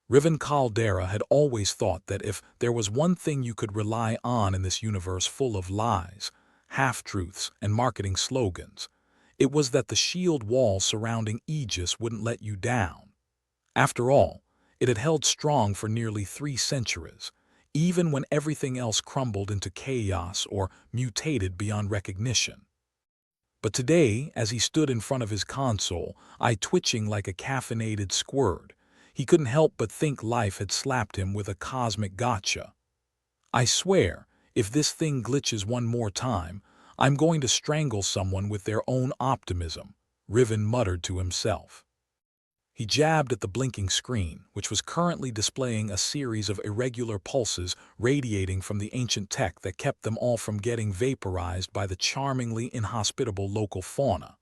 Riven Caldera had always thought that if there was one thing you could rely on in this universe full of lies, half-truths, and marketing slogans, it was that the shield wall surrounding Aegis wouldn't let you down. After all, it had held strong for nearly 3 centuries, even when everything else crumbled into chaos or mutated beyond recognition. But today, as he stood in front of his console, eye twitching like a caffeinated squirt, he couldn't help but think life had slapped him with a cosmic gotcha. I swear, if this thing glitches one more time, I'm going to strangle someone with their own optimism, Riven muttered to himself. He jabbed at the blinking screen, which was currently displaying a series of irregular pulses radiating from the ancient tech that kept them all from getting vaporized by the charmingly inhospitable local fauna.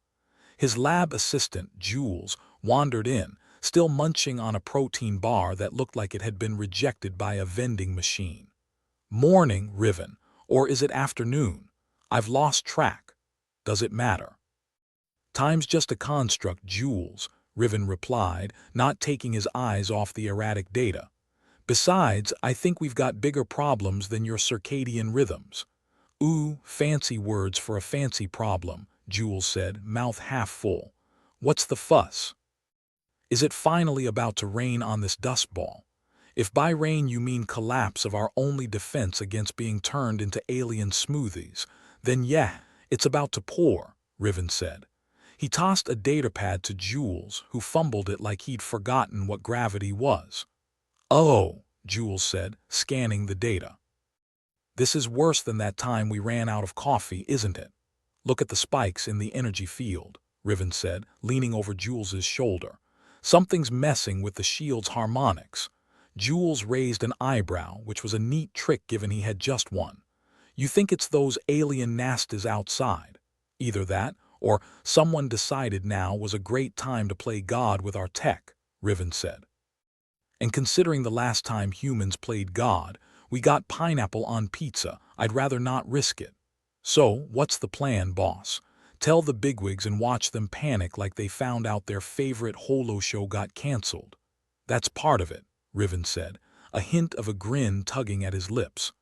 His lab assistant, Jules, wandered in, still munching on a protein bar that looked like it had been rejected by a vending machine. Morning, Riven, or is it afternoon? I've lost track. Does it matter? Time's just a construct, Jules, Riven replied, not taking his eyes off the erratic data. Besides, I think we've got bigger problems than your circadian rhythms. Ooh, fancy words for a fancy problem, Jules said, mouth half full. What's the fuss? Is it finally about to rain on this dust ball? If by rain you mean collapse of our only defense against being turned into alien smoothies, then yeah, it's about to pour, Riven said. He tossed a datapad to Jules, who fumbled it like he'd forgotten what gravity was. Oh, Jules said, scanning the data. This is worse than that time we ran out of coffee, isn't it? Look at the spikes in the energy field, Riven said, leaning over Jules's shoulder. Something's messing with the shield's harmonics. Jules raised an eyebrow, which was a neat trick given he had just one. You think it's those alien nasties outside? Either that, or someone decided now was a great time to play God with our tech, Riven said. And considering the last time humans played God, we got pineapple on pizza, I'd rather not risk it. So, what's the plan, boss? Tell the bigwigs and watch them panic like they found out their favorite holo show got canceled. That's part of it, Riven said, a hint of a grin tugging at his lips.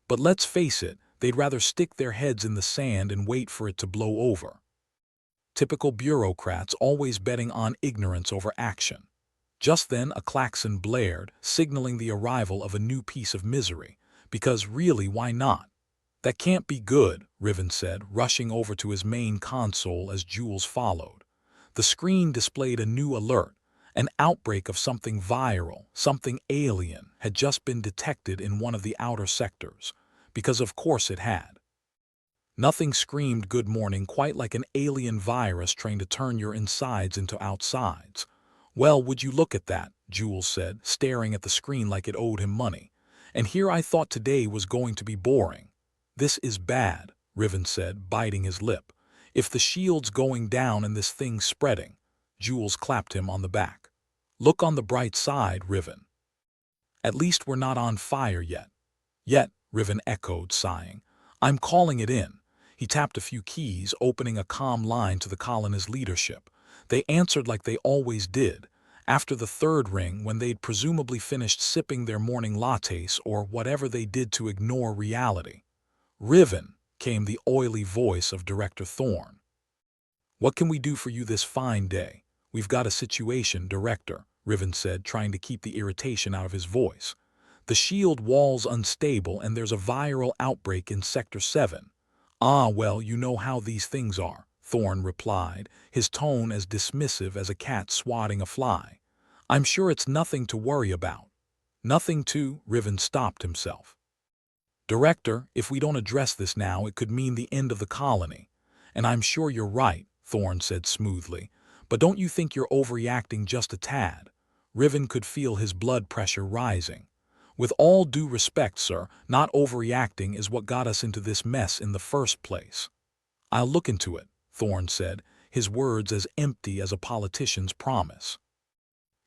But let's face it, they'd rather stick their heads in the sand and wait for it to blow over. Typical bureaucrats always betting on ignorance over action. Just then a klaxon blared, signaling the arrival of a new piece of misery, because really, why not? That can't be good, Riven said, rushing over to his main console as Jules followed. The screen displayed a new alert. An outbreak of something viral, something alien, had just been detected in one of the outer sectors, because of course it had. Nothing screamed good morning quite like an alien virus trying to turn your insides into outsides. Well, would you look at that, Jules said, staring at the screen like it owed him money. And here I thought today was going to be boring. This is bad, Riven said, biting his lip. If the shield's going down and this thing's spreading, Jules clapped him on the back. Look on the bright side, Riven. At least we're not on fire yet. Yet, Riven echoed, sighing. I'm calling it in. He tapped a few keys, opening a calm line to the colony's leadership. They answered like they always did, after the third ring when they'd presumably finished sipping their morning lattes or whatever they did to ignore reality. Riven, came the oily voice of Director Thorne. What can we do for you this fine day? We've got a situation, Director, Riven said, trying to keep the irritation out of his voice. The shield wall's unstable and there's a viral outbreak in Sector 7. Ah, well, you know how these things are, Thorne replied, his tone as dismissive as a cat swatting a fly. I'm sure it's nothing to worry about. Nothing to, Riven stopped himself. Director, if we don't address this now, it could mean the end of the colony. And I'm sure you're right, Thorne said smoothly. But don't you think you're overreacting just a tad? Riven could feel his blood pressure rising. With all due respect, sir, not overreacting is what got us into this mess in the first place. I'll look into it, Thorne said, his words as empty as a politician's promise.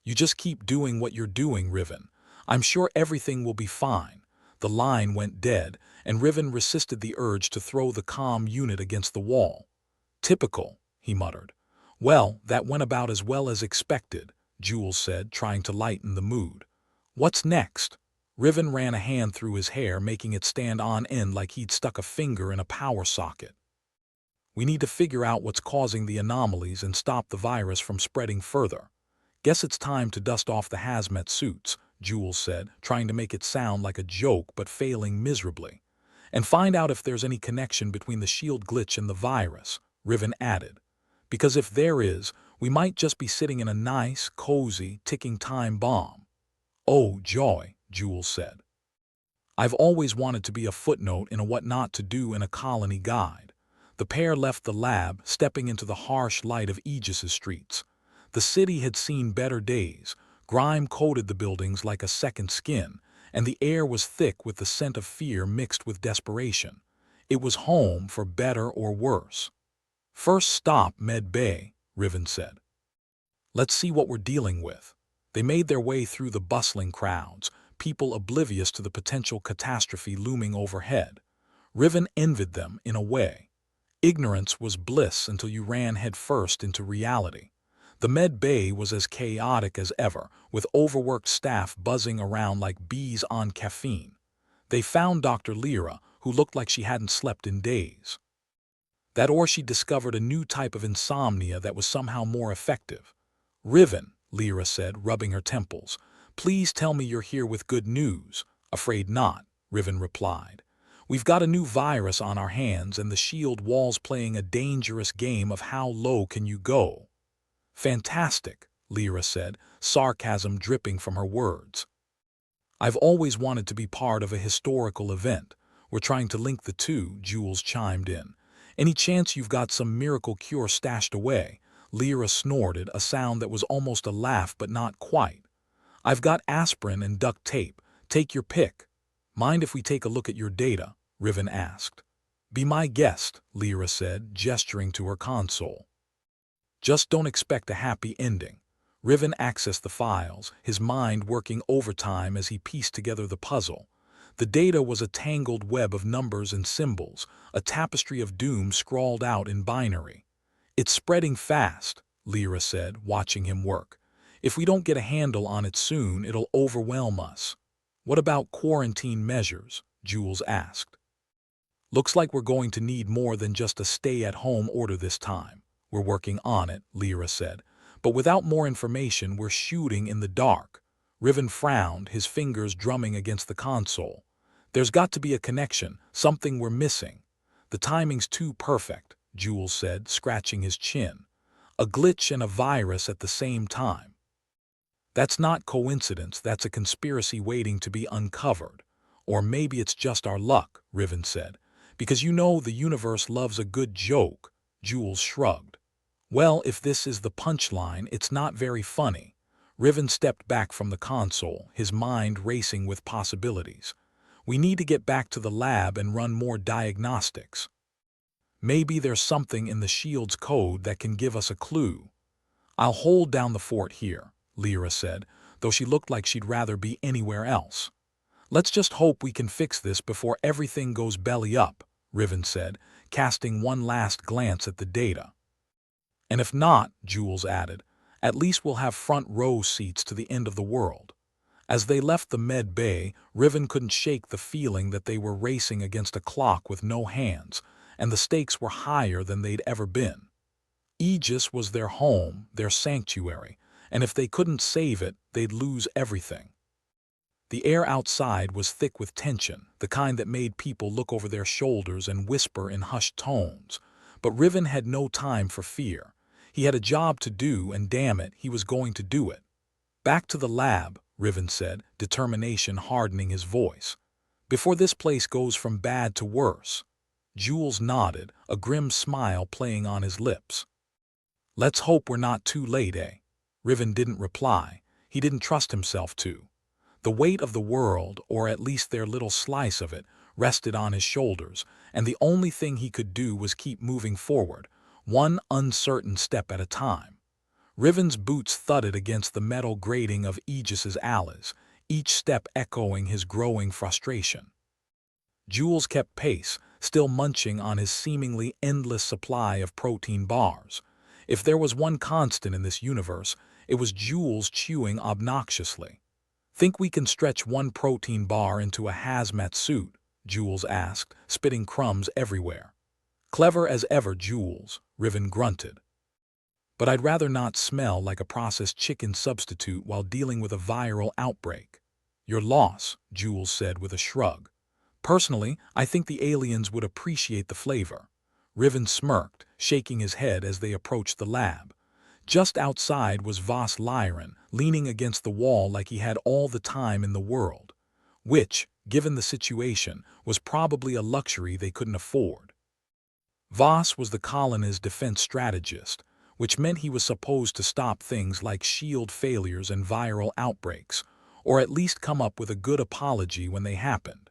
You just keep doing what you're doing, Riven. I'm sure everything will be fine. The line went dead, and Riven resisted the urge to throw the comm unit against the wall. Typical, he muttered. Well, that went about as well as expected, Jules said, trying to lighten the mood. What's next? Riven ran a hand through his hair, making it stand on end like he'd stuck a finger in a power socket. We need to figure out what's causing the anomalies and stop the virus from spreading further. Guess it's time to dust off the hazmat suits, Jules said, trying to make it sound like a joke but failing miserably. And find out if there's any connection between the shield glitch and the virus, Riven added. Because if there is, we might just be sitting in a nice, cozy, ticking time bomb. Oh, joy, Jules said. I've always wanted to be a footnote in a what not to do in a colony guide. The pair left the lab, stepping into the harsh light of Aegis's streets. The city had seen better days. Grime coated the buildings like a second skin, and the air was thick with the scent of fear mixed with desperation. It was home for better or worse. First stop, Med Bay, Riven said. Let's see what we're dealing with. They made their way through the bustling crowds, people oblivious to the potential catastrophe looming overhead. Riven envied them in a way. Ignorance was bliss until you ran headfirst into reality. The Med Bay was as chaotic as ever, with overworked staff buzzing around like bees on caffeine. They found Dr. Lyra, who looked like she hadn't slept in days. Or she discovered a new type of insomnia that was somehow more effective. Riven, Lyra said, rubbing her temples. Please tell me you're here with good news. Afraid not, Riven replied. We've got a new virus on our hands and the shield wall's playing a dangerous game of how low can you go. Fantastic, Lyra said, sarcasm dripping from her words. I've always wanted to be part of a historical event. We're trying to link the two, Jules chimed in. Any chance you've got some miracle cure stashed away? Lyra snorted, a sound that was almost a laugh but not quite. I've got aspirin and duct tape. Take your pick. Mind if we take a look at your data? Riven asked. Be my guest, Lyra said, gesturing to her console. Just don't expect a happy ending. Riven accessed the files, his mind working overtime as he pieced together the puzzle. The data was a tangled web of numbers and symbols, a tapestry of doom scrawled out in binary. It's spreading fast, Lyra said, watching him work. If we don't get a handle on it soon, it'll overwhelm us. What about quarantine measures? Jules asked. Looks like we're going to need more than just a stay-at-home order this time. We're working on it, Lyra said. But without more information, we're shooting in the dark. Riven frowned, his fingers drumming against the console. There's got to be a connection, something we're missing. The timing's too perfect, Jules said, scratching his chin. A glitch and a virus at the same time. That's not coincidence, that's a conspiracy waiting to be uncovered. Or maybe it's just our luck, Riven said. Because you know the universe loves a good joke, Jules shrugged. Well, if this is the punchline, it's not very funny. Riven stepped back from the console, his mind racing with possibilities. We need to get back to the lab and run more diagnostics. Maybe there's something in the shield's code that can give us a clue. I'll hold down the fort here, Lyra said, though she looked like she'd rather be anywhere else. Let's just hope we can fix this before everything goes belly up, Riven said, casting one last glance at the data. And if not, Jules added, at least we'll have front row seats to the end of the world. As they left the Med Bay, Riven couldn't shake the feeling that they were racing against a clock with no hands, and the stakes were higher than they'd ever been. Aegis was their home, their sanctuary, and if they couldn't save it, they'd lose everything. The air outside was thick with tension, the kind that made people look over their shoulders and whisper in hushed tones. But Riven had no time for fear. He had a job to do, and damn it, he was going to do it. Back to the lab, Riven said, determination hardening his voice. Before this place goes from bad to worse. Jules nodded, a grim smile playing on his lips. Let's hope we're not too late, eh? Riven didn't reply. He didn't trust himself to. The weight of the world, or at least their little slice of it, rested on his shoulders, and the only thing he could do was keep moving forward, one uncertain step at a time. Riven's boots thudded against the metal grating of Aegis's alleys, each step echoing his growing frustration. Jules kept pace, still munching on his seemingly endless supply of protein bars. If there was one constant in this universe, it was Jules chewing obnoxiously. Think we can stretch one protein bar into a hazmat suit? Jules asked, spitting crumbs everywhere. Clever as ever, Jules, Riven grunted. But I'd rather not smell like a processed chicken substitute while dealing with a viral outbreak. Your loss, Jules said with a shrug. Personally, I think the aliens would appreciate the flavor. Riven smirked, shaking his head as they approached the lab. Just outside was Voss Lyran, leaning against the wall like he had all the time in the world, which, given the situation, was probably a luxury they couldn't afford. Voss was the colony's defense strategist, which meant he was supposed to stop things like shield failures and viral outbreaks, or at least come up with a good apology when they happened.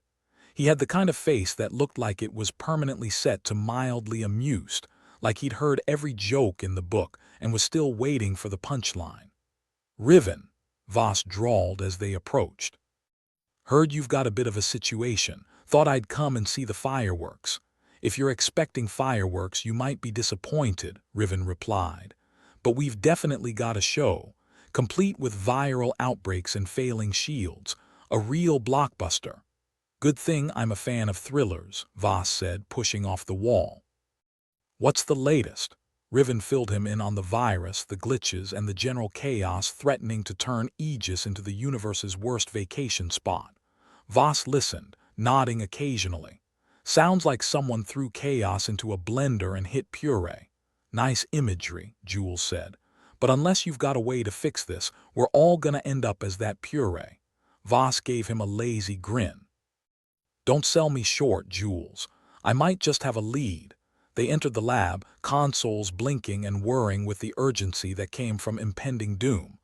He had the kind of face that looked like it was permanently set to mildly amused, like he'd heard every joke in the book and was still waiting for the punchline. Riven, Voss drawled as they approached. Heard you've got a bit of a situation. Thought I'd come and see the fireworks. If you're expecting fireworks, you might be disappointed, Riven replied. But we've definitely got a show, complete with viral outbreaks and failing shields, a real blockbuster. Good thing I'm a fan of thrillers, Voss said, pushing off the wall. What's the latest? Riven filled him in on the virus, the glitches, and the general chaos threatening to turn Aegis into the universe's worst vacation spot. Voss listened, nodding occasionally. Sounds like someone threw chaos into a blender and hit puree. Nice imagery, Jules said. But unless you've got a way to fix this, we're all gonna end up as that puree. Voss gave him a lazy grin. Don't sell me short, Jules. I might just have a lead. They entered the lab, consoles blinking and whirring with the urgency that came from impending doom.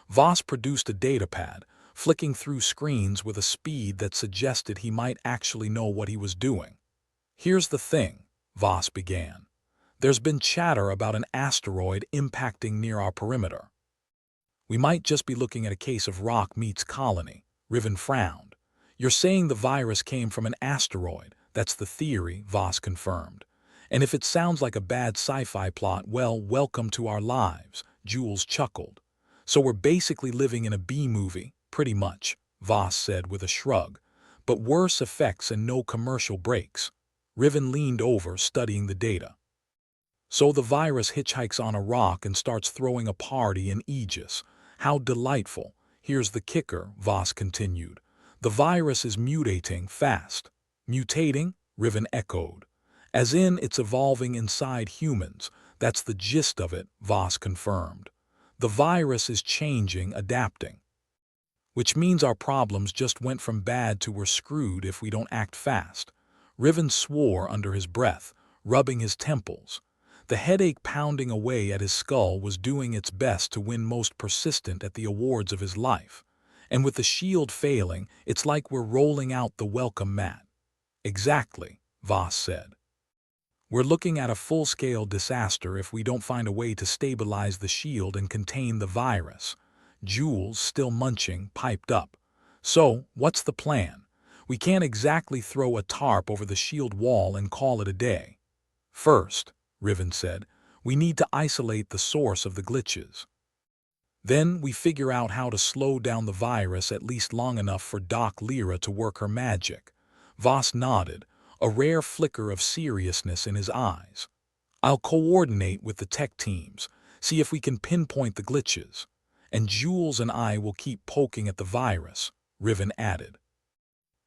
Voss produced a datapad, flicking through screens with a speed that suggested he might actually know what he was doing. Here's the thing, Voss began. There's been chatter about an asteroid impacting near our perimeter. We might just be looking at a case of rock meets colony. Riven frowned. You're saying the virus came from an asteroid. That's the theory, Voss confirmed. And if it sounds like a bad sci-fi plot, well, welcome to our lives, Jules chuckled. So we're basically living in a B-movie, pretty much, Voss said with a shrug. But worse effects and no commercial breaks. Riven leaned over, studying the data. So the virus hitchhikes on a rock and starts throwing a party in Aegis. How delightful. Here's the kicker, Voss continued. The virus is mutating fast. Mutating? Riven echoed. As in, it's evolving inside humans. That's the gist of it, Voss confirmed. The virus is changing, adapting. Which means our problems just went from bad to we're screwed if we don't act fast. Riven swore under his breath, rubbing his temples. The headache pounding away at his skull was doing its best to win most persistent at the awards of his life. And with the shield failing, it's like we're rolling out the welcome mat. Exactly, Voss said. We're looking at a full-scale disaster if we don't find a way to stabilize the shield and contain the virus. Jules, still munching, piped up. So, what's the plan? We can't exactly throw a tarp over the shield wall and call it a day. First, Riven said, we need to isolate the source of the glitches. Then we figure out how to slow down the virus at least long enough for Doc Lyra to work her magic. Voss nodded, a rare flicker of seriousness in his eyes. I'll coordinate with the tech teams, see if we can pinpoint the glitches. And Jules and I will keep poking at the virus, Riven added.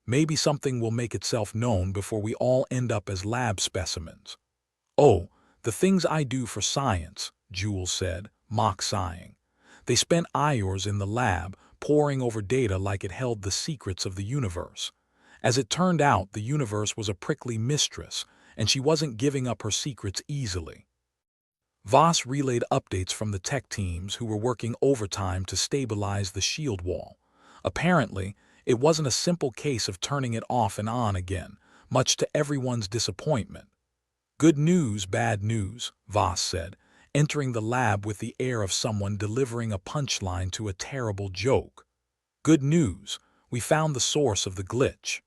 Maybe something will make itself known before we all end up as lab specimens. Oh, the things I do for science, Jules said, mock sighing. They spent hours in the lab, poring over data like it held the secrets of the universe. As it turned out, the universe was a prickly mistress, and she wasn't giving up her secrets easily. Voss relayed updates from the tech teams who were working overtime to stabilize the shield wall. Apparently, it wasn't a simple case of turning it off and on again, much to everyone's disappointment. Good news, bad news, Voss said, entering the lab with the air of someone delivering a punchline to a terrible joke. Good news, we found the source of the glitch.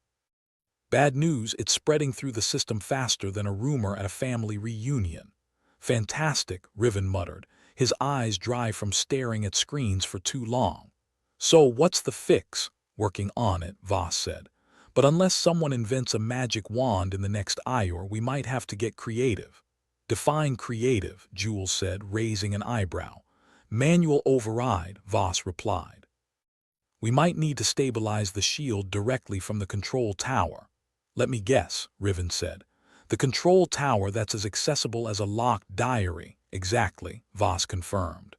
Bad news, it's spreading through the system faster than a rumor at a family reunion. Fantastic, Riven muttered, his eyes dry from staring at screens for too long. So what's the fix? Working on it, Voss said. But unless someone invents a magic wand in the next IOR, we might have to get creative. Define creative, Jules said, raising an eyebrow. Manual override, Voss replied. We might need to stabilize the shield directly from the control tower. Let me guess, Riven said. The control tower that's as accessible as a locked diary. Exactly, Voss confirmed.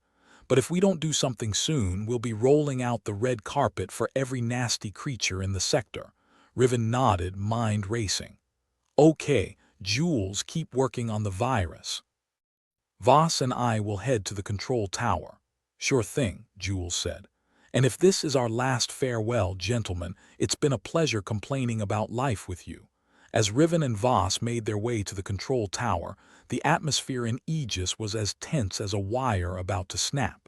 But if we don't do something soon, we'll be rolling out the red carpet for every nasty creature in the sector. Riven nodded, mind racing. Okay, Jules, keep working on the virus. Voss and I will head to the control tower. Sure thing, Jules said. And if this is our last farewell, gentlemen, it's been a pleasure complaining about life with you. As Riven and Voss made their way to the control tower, the atmosphere in Aegis was as tense as a wire about to snap.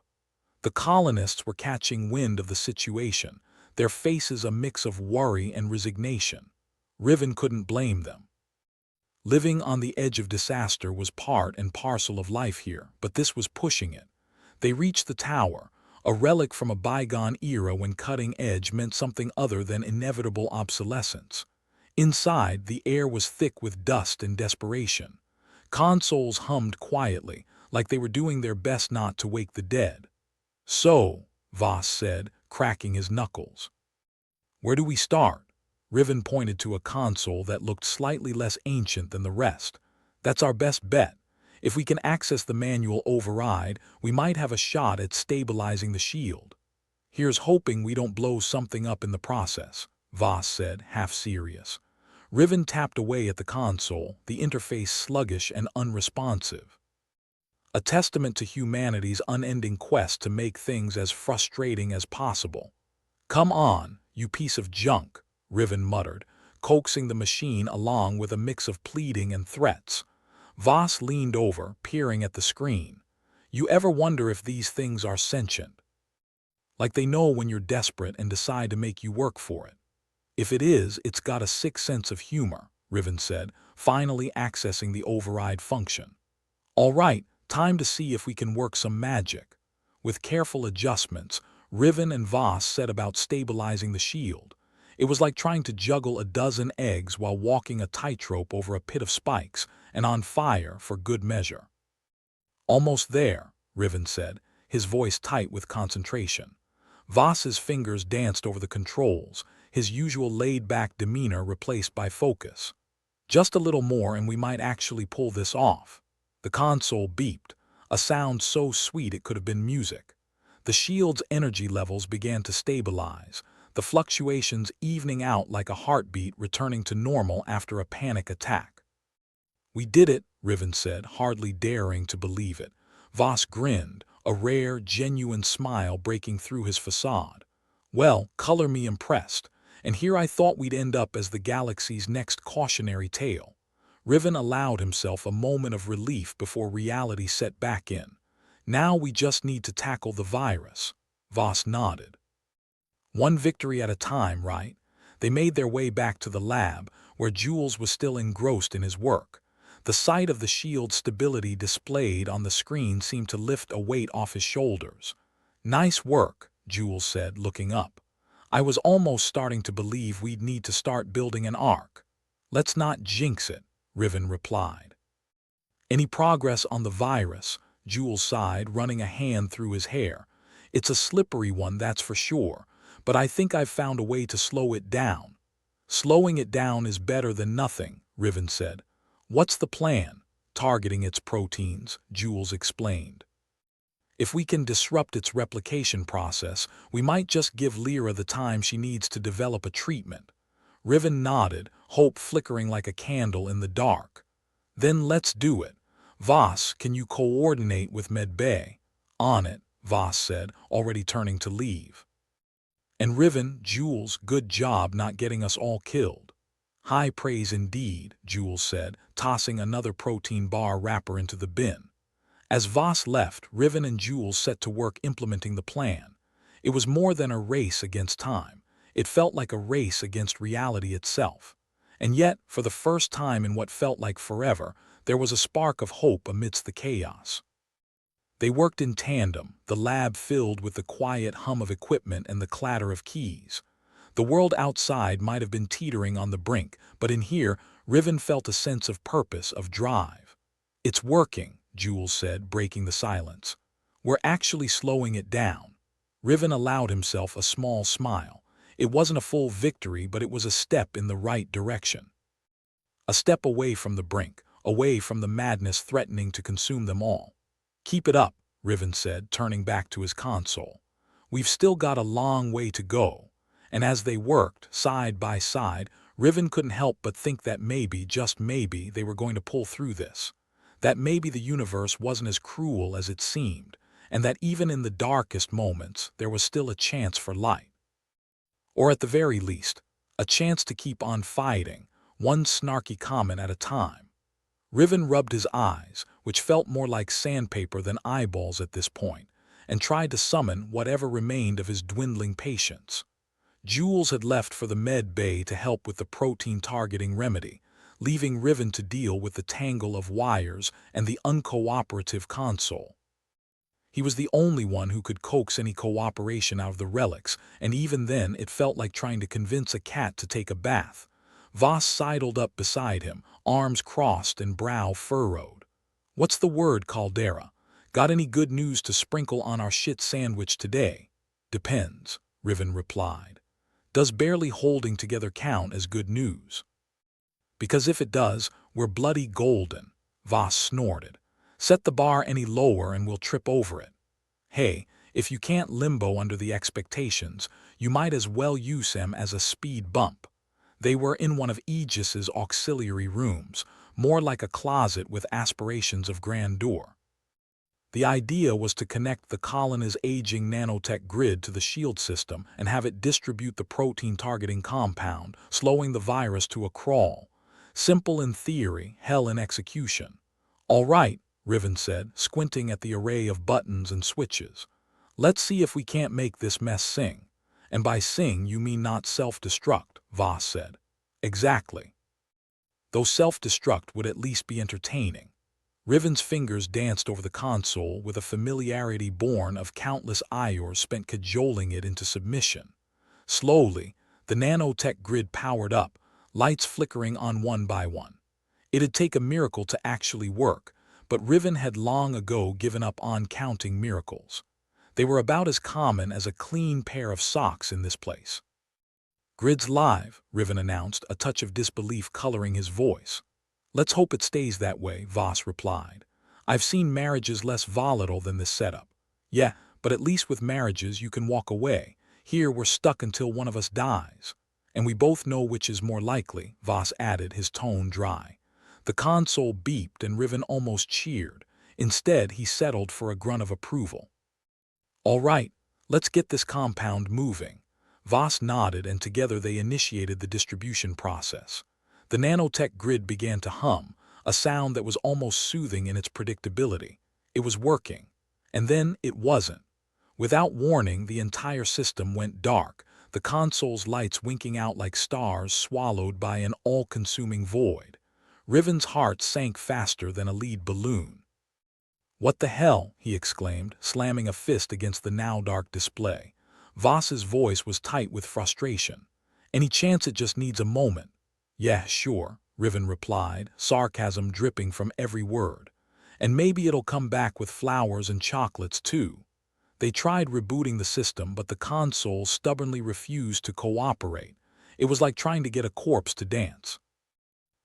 The colonists were catching wind of the situation, their faces a mix of worry and resignation. Riven couldn't blame them. Living on the edge of disaster was part and parcel of life here, but this was pushing it. They reached the tower, a relic from a bygone era when cutting edge meant something other than inevitable obsolescence. Inside, the air was thick with dust and desperation. Consoles hummed quietly, like they were doing their best not to wake the dead. So, Voss said, cracking his knuckles. Where do we start? Riven pointed to a console that looked slightly less ancient than the rest. That's our best bet. If we can access the manual override, we might have a shot at stabilizing the shield. Here's hoping we don't blow something up in the process, Voss said, half serious. Riven tapped away at the console, the interface sluggish and unresponsive. A testament to humanity's unending quest to make things as frustrating as possible. Come on, you piece of junk, Riven muttered, coaxing the machine along with a mix of pleading and threats. Voss leaned over, peering at the screen. You ever wonder if these things are sentient? Like they know when you're desperate and decide to make you work for it. If it is, it's got a sick sense of humor, Riven said, finally accessing the override function. All right, time to see if we can work some magic. With careful adjustments, Riven and Voss set about stabilizing the shield. It was like trying to juggle a dozen eggs while walking a tightrope over a pit of spikes and on fire for good measure. Almost there, Riven said, his voice tight with concentration. Voss's fingers danced over the controls, his usual laid-back demeanor replaced by focus. Just a little more and we might actually pull this off. The console beeped, a sound so sweet it could have been music. The shield's energy levels began to stabilize, the fluctuations evening out like a heartbeat returning to normal after a panic attack. We did it, Riven said, hardly daring to believe it. Voss grinned, a rare, genuine smile breaking through his facade. Well, color me impressed, and here I thought we'd end up as the galaxy's next cautionary tale. Riven allowed himself a moment of relief before reality set back in. Now we just need to tackle the virus. Voss nodded. One victory at a time, right? They made their way back to the lab, where Jules was still engrossed in his work. The sight of the shield's stability displayed on the screen seemed to lift a weight off his shoulders. Nice work, Jules said, looking up. I was almost starting to believe we'd need to start building an ark. Let's not jinx it, Riven replied. Any progress on the virus? Jules sighed, running a hand through his hair. It's a slippery one, that's for sure, but I think I've found a way to slow it down. Slowing it down is better than nothing, Riven said. What's the plan? Targeting its proteins, Jules explained. If we can disrupt its replication process, we might just give Lyra the time she needs to develop a treatment. Riven nodded, hope flickering like a candle in the dark. Then let's do it. Voss, can you coordinate with Medbay? On it, Voss said, already turning to leave. And Riven, Jules, good job not getting us all killed. High praise indeed, Jules said, tossing another protein bar wrapper into the bin. As Voss left, Riven and Jules set to work implementing the plan. It was more than a race against time. It felt like a race against reality itself. And yet, for the first time in what felt like forever, there was a spark of hope amidst the chaos. They worked in tandem, the lab filled with the quiet hum of equipment and the clatter of keys. The world outside might have been teetering on the brink, but in here, Riven felt a sense of purpose, of drive. "It's working," Jules said, breaking the silence. "We're actually slowing it down." Riven allowed himself a small smile. It wasn't a full victory, but it was a step in the right direction. A step away from the brink, away from the madness threatening to consume them all. "Keep it up," Riven said, turning back to his console. "We've still got a long way to go." And as they worked, side by side, Riven couldn't help but think that maybe, just maybe, they were going to pull through this. That maybe the universe wasn't as cruel as it seemed, and that even in the darkest moments, there was still a chance for light. Or at the very least, a chance to keep on fighting, one snarky comment at a time. Riven rubbed his eyes, which felt more like sandpaper than eyeballs at this point, and tried to summon whatever remained of his dwindling patience. Jules had left for the med bay to help with the protein-targeting remedy, leaving Riven to deal with the tangle of wires and the uncooperative console. He was the only one who could coax any cooperation out of the relics, and even then it felt like trying to convince a cat to take a bath. Voss sidled up beside him, arms crossed and brow furrowed. "What's the word, Caldera? Got any good news to sprinkle on our shit sandwich today?" "Depends," Riven replied. "Does barely holding together count as good news?" "Because if it does, we're bloody golden," Voss snorted. "Set the bar any lower and we'll trip over it. Hey, if you can't limbo under the expectations, you might as well use them as a speed bump." They were in one of Aegis's auxiliary rooms, more like a closet with aspirations of grandeur. The idea was to connect the colony's aging nanotech grid to the shield system and have it distribute the protein-targeting compound, slowing the virus to a crawl. Simple in theory, hell in execution. "All right," Riven said, squinting at the array of buttons and switches. "Let's see if we can't make this mess sing." "And by sing you mean not self-destruct," Voss said. "Exactly. Though self-destruct would at least be entertaining." Riven's fingers danced over the console with a familiarity born of countless hours spent cajoling it into submission. Slowly, the nanotech grid powered up, lights flickering on one by one. It'd take a miracle to actually work, but Riven had long ago given up on counting miracles. They were about as common as a clean pair of socks in this place. "Grid's live," Riven announced, a touch of disbelief coloring his voice. "Let's hope it stays that way," Voss replied. "I've seen marriages less volatile than this setup." "Yeah, but at least with marriages you can walk away. Here we're stuck until one of us dies. And we both know which is more likely," Voss added, his tone dry. The console beeped and Riven almost cheered. Instead, he settled for a grunt of approval. "All right, let's get this compound moving." Voss nodded, and together they initiated the distribution process. The nanotech grid began to hum, a sound that was almost soothing in its predictability. It was working. And then it wasn't. Without warning, the entire system went dark, the console's lights winking out like stars swallowed by an all-consuming void. Riven's heart sank faster than a lead balloon. "What the hell?" he exclaimed, slamming a fist against the now-dark display. Voss's voice was tight with frustration. "Any chance it just needs a moment?" "Yeah, sure," Riven replied, sarcasm dripping from every word. "And maybe it'll come back with flowers and chocolates, too." They tried rebooting the system, but the console stubbornly refused to cooperate. It was like trying to get a corpse to dance.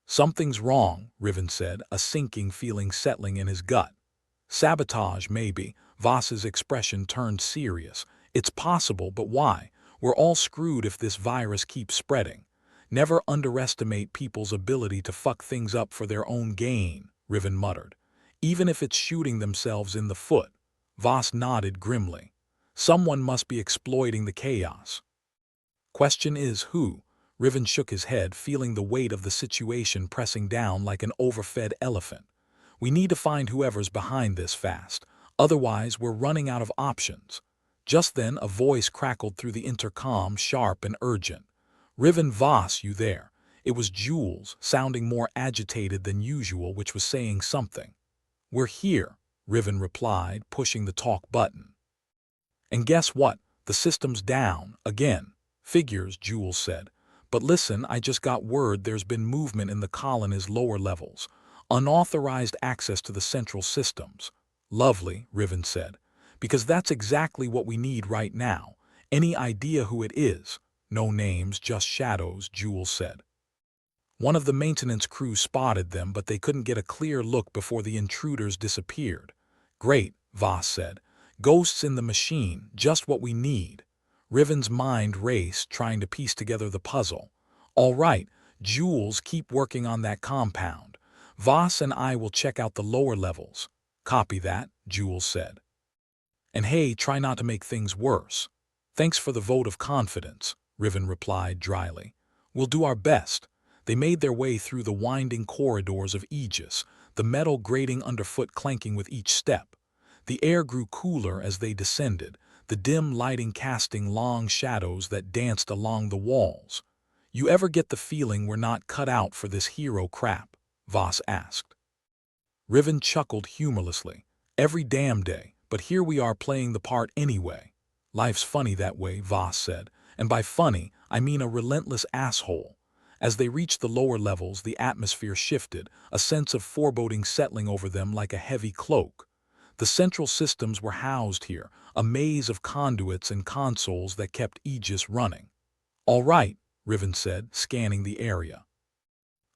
"Something's wrong," Riven said, a sinking feeling settling in his gut. "Sabotage, maybe." Voss's expression turned serious. "It's possible, but why? We're all screwed if this virus keeps spreading." "Never underestimate people's ability to fuck things up for their own gain," Riven muttered. "Even if it's shooting themselves in the foot." Voss nodded grimly. "Someone must be exploiting the chaos. Question is, who?" Riven shook his head, feeling the weight of the situation pressing down like an overfed elephant. "We need to find whoever's behind this fast. Otherwise, we're running out of options." Just then, a voice crackled through the intercom, sharp and urgent. "Riven, Voss, you there?" It was Jules, sounding more agitated than usual, which was saying something. "We're here," Riven replied, pushing the talk button. And guess what? The system's down, again. Figures, Jules said. But listen, I just got word there's been movement in the colony's lower levels. Unauthorized access to the central systems. Lovely, Riven said. Because that's exactly what we need right now. Any idea who it is? No names, just shadows, Jules said. One of the maintenance crew spotted them, but they couldn't get a clear look before the intruders disappeared. Great, Voss said. Ghosts in the machine, just what we need. Riven's mind raced, trying to piece together the puzzle. All right, Jules, keep working on that compound. Voss and I will check out the lower levels. Copy that, Jules said. And hey, try not to make things worse. Thanks for the vote of confidence, Riven replied dryly. We'll do our best. They made their way through the winding corridors of Aegis, the metal grating underfoot clanking with each step. The air grew cooler as they descended, the dim lighting casting long shadows that danced along the walls. You ever get the feeling we're not cut out for this hero crap? Voss asked. Riven chuckled humorlessly. Every damn day, but here we are playing the part anyway. Life's funny that way, Voss said, and by funny, I mean a relentless asshole. As they reached the lower levels, the atmosphere shifted, a sense of foreboding settling over them like a heavy cloak. The central systems were housed here, a maze of conduits and consoles that kept Aegis running. All right, Riven said, scanning the area.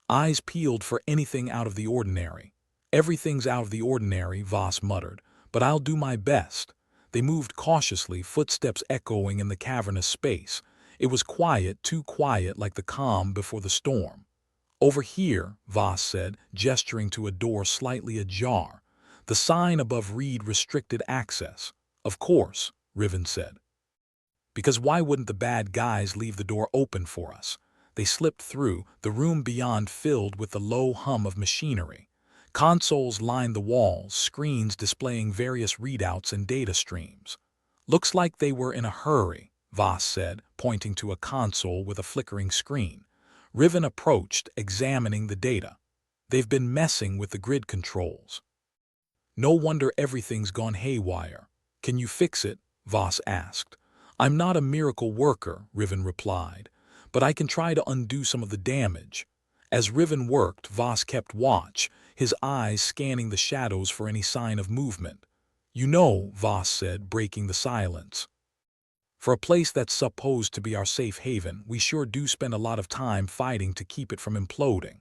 Eyes peeled for anything out of the ordinary. Everything's out of the ordinary, Voss muttered, but I'll do my best. They moved cautiously, footsteps echoing in the cavernous space. It was quiet, too quiet, like the calm before the storm. Over here, Voss said, gesturing to a door slightly ajar. The sign above read restricted access. Of course, Riven said. Because why wouldn't the bad guys leave the door open for us? They slipped through, the room beyond filled with the low hum of machinery. Consoles lined the walls, screens displaying various readouts and data streams. Looks like they were in a hurry, Voss said, pointing to a console with a flickering screen. Riven approached, examining the data. They've been messing with the grid controls. No wonder everything's gone haywire. Can you fix it? Voss asked. I'm not a miracle worker, Riven replied, but I can try to undo some of the damage. As Riven worked, Voss kept watch, his eyes scanning the shadows for any sign of movement. You know, Voss said, breaking the silence. For a place that's supposed to be our safe haven, we sure do spend a lot of time fighting to keep it from imploding.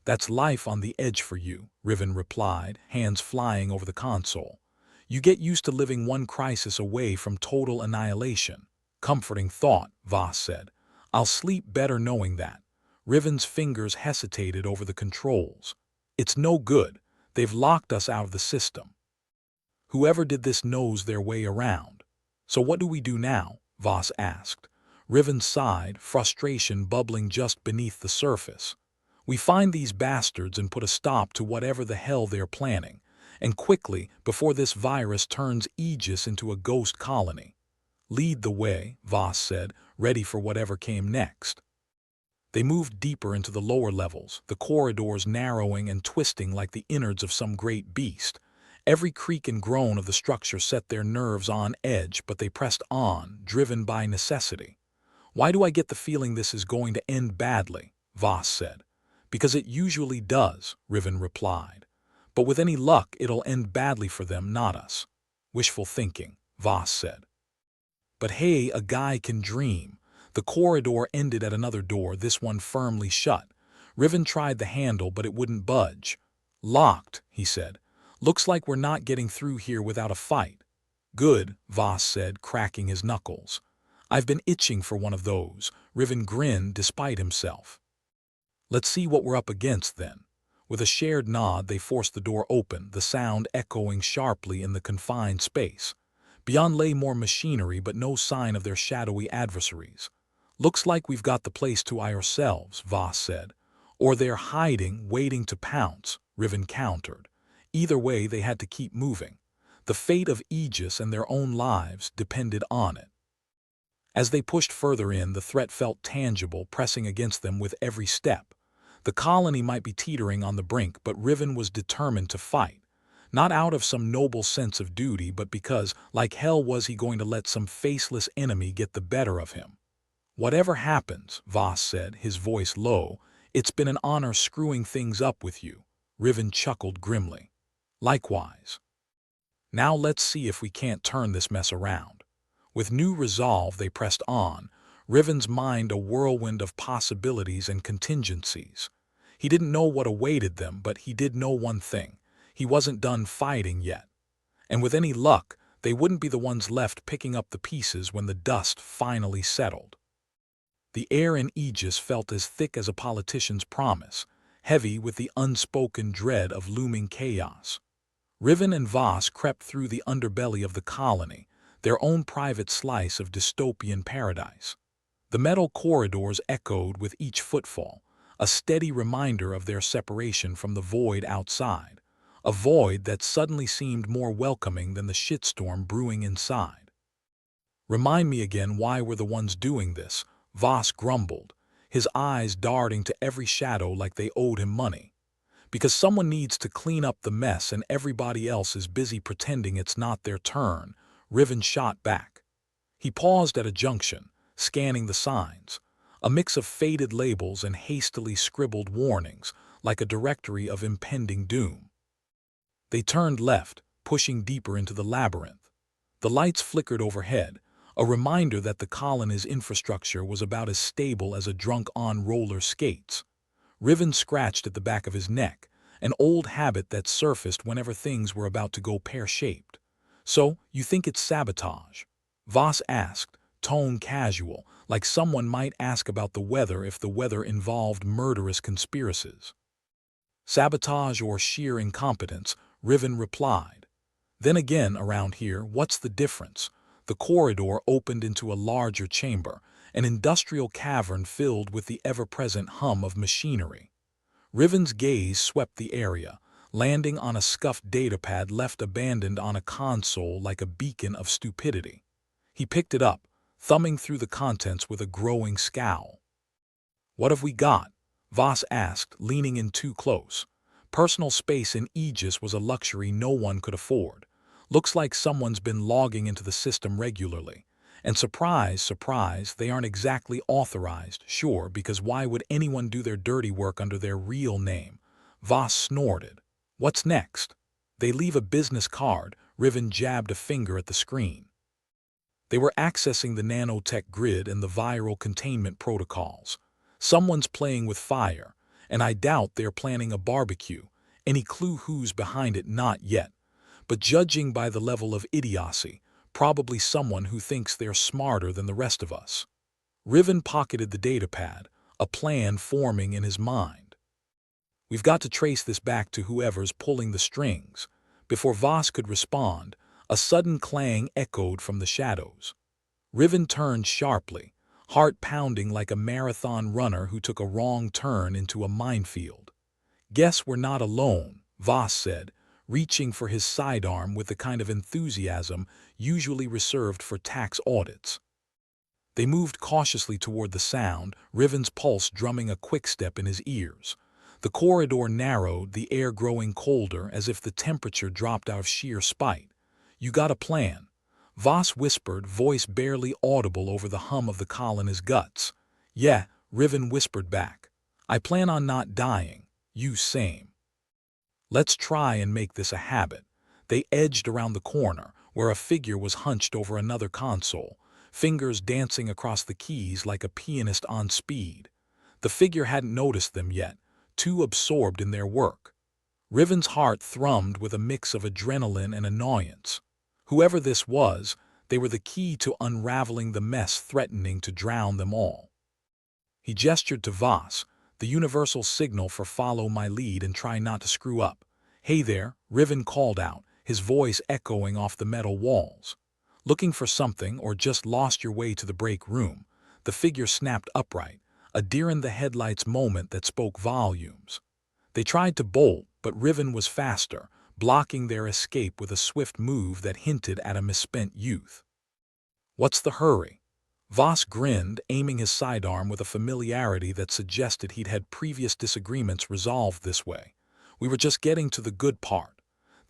That's life on the edge for you, Riven replied, hands flying over the console. You get used to living one crisis away from total annihilation. Comforting thought, Voss said. I'll sleep better knowing that. Riven's fingers hesitated over the controls. It's no good. They've locked us out of the system. Whoever did this knows their way around. So what do we do now? Voss asked. Riven sighed, frustration bubbling just beneath the surface. We find these bastards and put a stop to whatever the hell they're planning, and quickly, before this virus turns Aegis into a ghost colony. Lead the way, Voss said, ready for whatever came next. They moved deeper into the lower levels, the corridors narrowing and twisting like the innards of some great beast. Every creak and groan of the structure set their nerves on edge, but they pressed on, driven by necessity. Why do I get the feeling this is going to end badly? Voss said. Because it usually does, Riven replied. But with any luck, it'll end badly for them, not us. Wishful thinking, Voss said. But hey, a guy can dream. The corridor ended at another door, this one firmly shut. Riven tried the handle, but it wouldn't budge. Locked, he said. Looks like we're not getting through here without a fight. Good, Voss said, cracking his knuckles. I've been itching for one of those. Riven grinned despite himself. Let's see what we're up against then. With a shared nod, they forced the door open, the sound echoing sharply in the confined space. Beyond lay more machinery, but no sign of their shadowy adversaries. Looks like we've got the place to ourselves, Voss said. Or they're hiding, waiting to pounce, Riven countered. Either way, they had to keep moving. The fate of Aegis and their own lives depended on it. As they pushed further in, the threat felt tangible, pressing against them with every step. The colony might be teetering on the brink, but Riven was determined to fight. Not out of some noble sense of duty, but because, like hell, was he going to let some faceless enemy get the better of him? "Whatever happens," Voss said, his voice low, "it's been an honor screwing things up with you." Riven chuckled grimly. "Likewise. Now let's see if we can't turn this mess around." With new resolve they pressed on, Riven's mind a whirlwind of possibilities and contingencies. He didn't know what awaited them, but he did know one thing. He wasn't done fighting yet. And with any luck, they wouldn't be the ones left picking up the pieces when the dust finally settled. The air in Aegis felt as thick as a politician's promise, heavy with the unspoken dread of looming chaos. Riven and Voss crept through the underbelly of the colony, their own private slice of dystopian paradise. The metal corridors echoed with each footfall, a steady reminder of their separation from the void outside, a void that suddenly seemed more welcoming than the shitstorm brewing inside. "Remind me again why we're the ones doing this," Voss grumbled, his eyes darting to every shadow like they owed him money. "Because someone needs to clean up the mess and everybody else is busy pretending it's not their turn," Riven shot back. He paused at a junction, scanning the signs, a mix of faded labels and hastily scribbled warnings, like a directory of impending doom. They turned left, pushing deeper into the labyrinth. The lights flickered overhead, a reminder that the colony's infrastructure was about as stable as a drunk on roller skates. Riven scratched at the back of his neck, an old habit that surfaced whenever things were about to go pear-shaped. "So, you think it's sabotage?" Voss asked, tone casual, like someone might ask about the weather if the weather involved murderous conspiracies. "Sabotage or sheer incompetence," Riven replied. "Then again, around here, what's the difference?" The corridor opened into a larger chamber, an industrial cavern filled with the ever-present hum of machinery. Riven's gaze swept the area, landing on a scuffed datapad left abandoned on a console like a beacon of stupidity. He picked it up, thumbing through the contents with a growing scowl. "What have we got?" Voss asked, leaning in too close. Personal space in Aegis was a luxury no one could afford. "Looks like someone's been logging into the system regularly. And surprise, surprise, they aren't exactly authorized, sure, because why would anyone do their dirty work under their real name?" Voss snorted. "What's next?" "They leave a business card," Riven jabbed a finger at the screen. "They were accessing the nanotech grid and the viral containment protocols. Someone's playing with fire, and I doubt they're planning a barbecue. Any clue who's behind it? Not yet. But judging by the level of idiocy, probably someone who thinks they're smarter than the rest of us." Riven pocketed the datapad, a plan forming in his mind. "We've got to trace this back to whoever's pulling the strings." Before Voss could respond, a sudden clang echoed from the shadows. Riven turned sharply, heart pounding like a marathon runner who took a wrong turn into a minefield. "Guess we're not alone," Voss said, reaching for his sidearm with the kind of enthusiasm usually reserved for tax audits. They moved cautiously toward the sound, Riven's pulse drumming a quickstep in his ears. The corridor narrowed, the air growing colder as if the temperature dropped out of sheer spite. "You got a plan?" Voss whispered, voice barely audible over the hum of the colony's guts. "Yeah," Riven whispered back. "I plan on not dying. You same. Let's try and make this a habit." They edged around the corner, where a figure was hunched over another console, fingers dancing across the keys like a pianist on speed. The figure hadn't noticed them yet, too absorbed in their work. Riven's heart thrummed with a mix of adrenaline and annoyance. Whoever this was, they were the key to unraveling the mess threatening to drown them all. He gestured to Voss, the universal signal for follow my lead and try not to screw up. "Hey there," Riven called out, his voice echoing off the metal walls. "Looking for something or just lost your way to the break room?" The figure snapped upright, a deer-in-the-headlights moment that spoke volumes. They tried to bolt, but Riven was faster, blocking their escape with a swift move that hinted at a misspent youth. "What's the hurry?" Voss grinned, aiming his sidearm with a familiarity that suggested he'd had previous disagreements resolved this way. "We were just getting to the good part."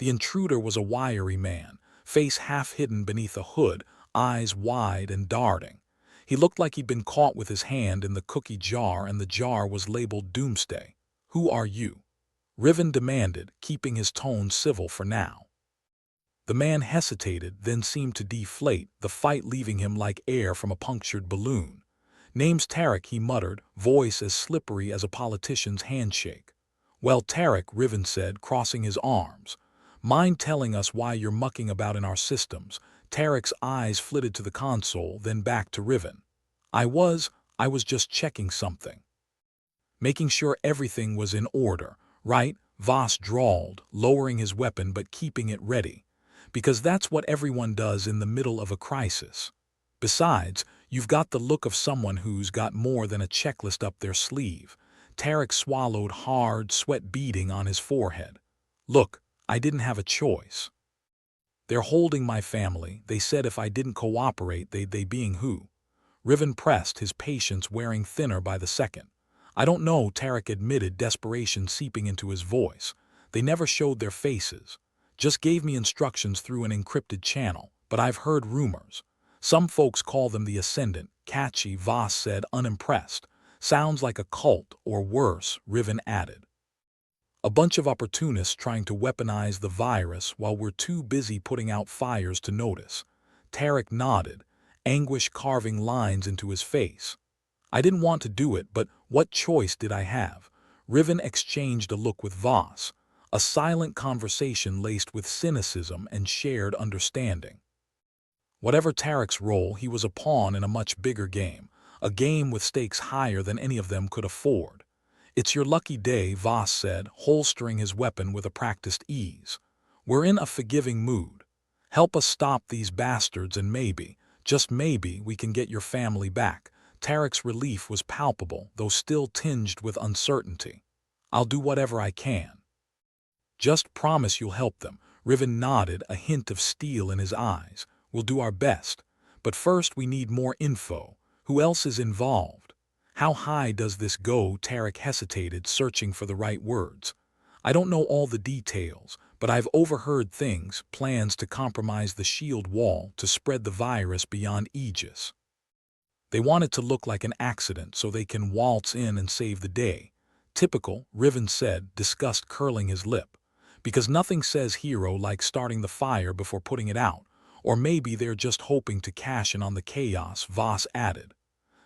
The intruder was a wiry man, face half hidden beneath a hood, eyes wide and darting. He looked like he'd been caught with his hand in the cookie jar, and the jar was labeled Doomsday. "Who are you?" Riven demanded, keeping his tone civil for now. The man hesitated, then seemed to deflate, the fight leaving him like air from a punctured balloon. "Name's Tarek," he muttered, voice as slippery as a politician's handshake. "Well, Tarek," Riven said, crossing his arms. "Mind telling us why you're mucking about in our systems?" Tarek's eyes flitted to the console, then back to Riven. I was just checking something. Making sure everything was in order, right?" Voss drawled, lowering his weapon but keeping it ready. "Because that's what everyone does in the middle of a crisis. Besides, you've got the look of someone who's got more than a checklist up their sleeve." Tarek swallowed hard, sweat beading on his forehead. "Look, I didn't have a choice. They're holding my family. They said if I didn't cooperate, they being who?" Riven pressed, his patience wearing thinner by the second. "I don't know," Tarek admitted, desperation seeping into his voice. "They never showed their faces. Just gave me instructions through an encrypted channel, but I've heard rumors. Some folks call them the Ascendant." "Catchy," Voss said, unimpressed. "Sounds like a cult, or worse," Riven added. "A bunch of opportunists trying to weaponize the virus while we're too busy putting out fires to notice." Tarek nodded, anguish carving lines into his face. "I didn't want to do it, but what choice did I have?" Riven exchanged a look with Voss, a silent conversation laced with cynicism and shared understanding. Whatever Tarek's role, he was a pawn in a much bigger game, a game with stakes higher than any of them could afford. "It's your lucky day," Voss said, holstering his weapon with a practiced ease. "We're in a forgiving mood. Help us stop these bastards and maybe, just maybe, we can get your family back." Tarek's relief was palpable, though still tinged with uncertainty. "I'll do whatever I can." "Just promise you'll help them." Riven nodded, a hint of steel in his eyes. "We'll do our best. But first we need more info. Who else is involved? How high does this go?" Tarek hesitated, searching for the right words. "I don't know all the details, but I've overheard things, plans to compromise the shield wall to spread the virus beyond Aegis. They want it to look like an accident so they can waltz in and save the day." "Typical," Riven said, disgust curling his lip. "Because nothing says hero like starting the fire before putting it out. Or maybe they're just hoping to cash in on the chaos," Voss added.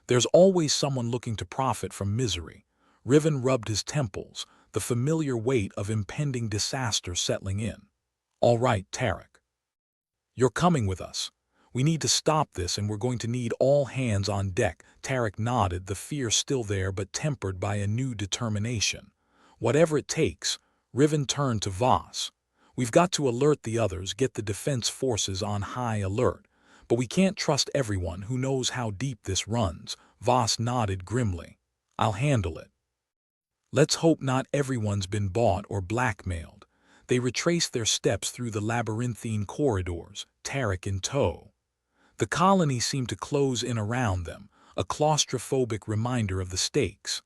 "There's always someone looking to profit from misery." Riven rubbed his temples, the familiar weight of impending disaster settling in. "All right, Tarek. You're coming with us. We need to stop this, and we're going to need all hands on deck." Tarek nodded, the fear still there but tempered by a new determination. "Whatever it takes." Riven turned to Voss. "We've got to alert the others, get the defense forces on high alert. But we can't trust everyone. Who knows how deep this runs?" Voss nodded grimly. "I'll handle it." "Let's hope not everyone's been bought or blackmailed." They retraced their steps through the labyrinthine corridors, Tarek in tow. The colony seemed to close in around them, a claustrophobic reminder of the stakes.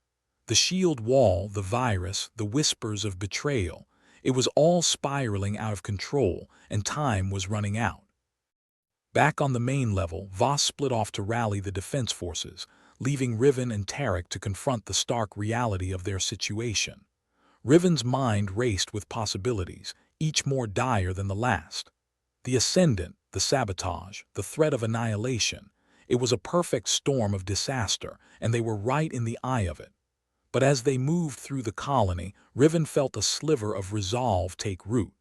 The shield wall, the virus, the whispers of betrayal, it was all spiraling out of control, and time was running out. Back on the main level, Voss split off to rally the defense forces, leaving Riven and Tarek to confront the stark reality of their situation. Riven's mind raced with possibilities, each more dire than the last. The Ascendant, the sabotage, the threat of annihilation. It was a perfect storm of disaster, and they were right in the eye of it. But as they moved through the colony, Riven felt a sliver of resolve take root.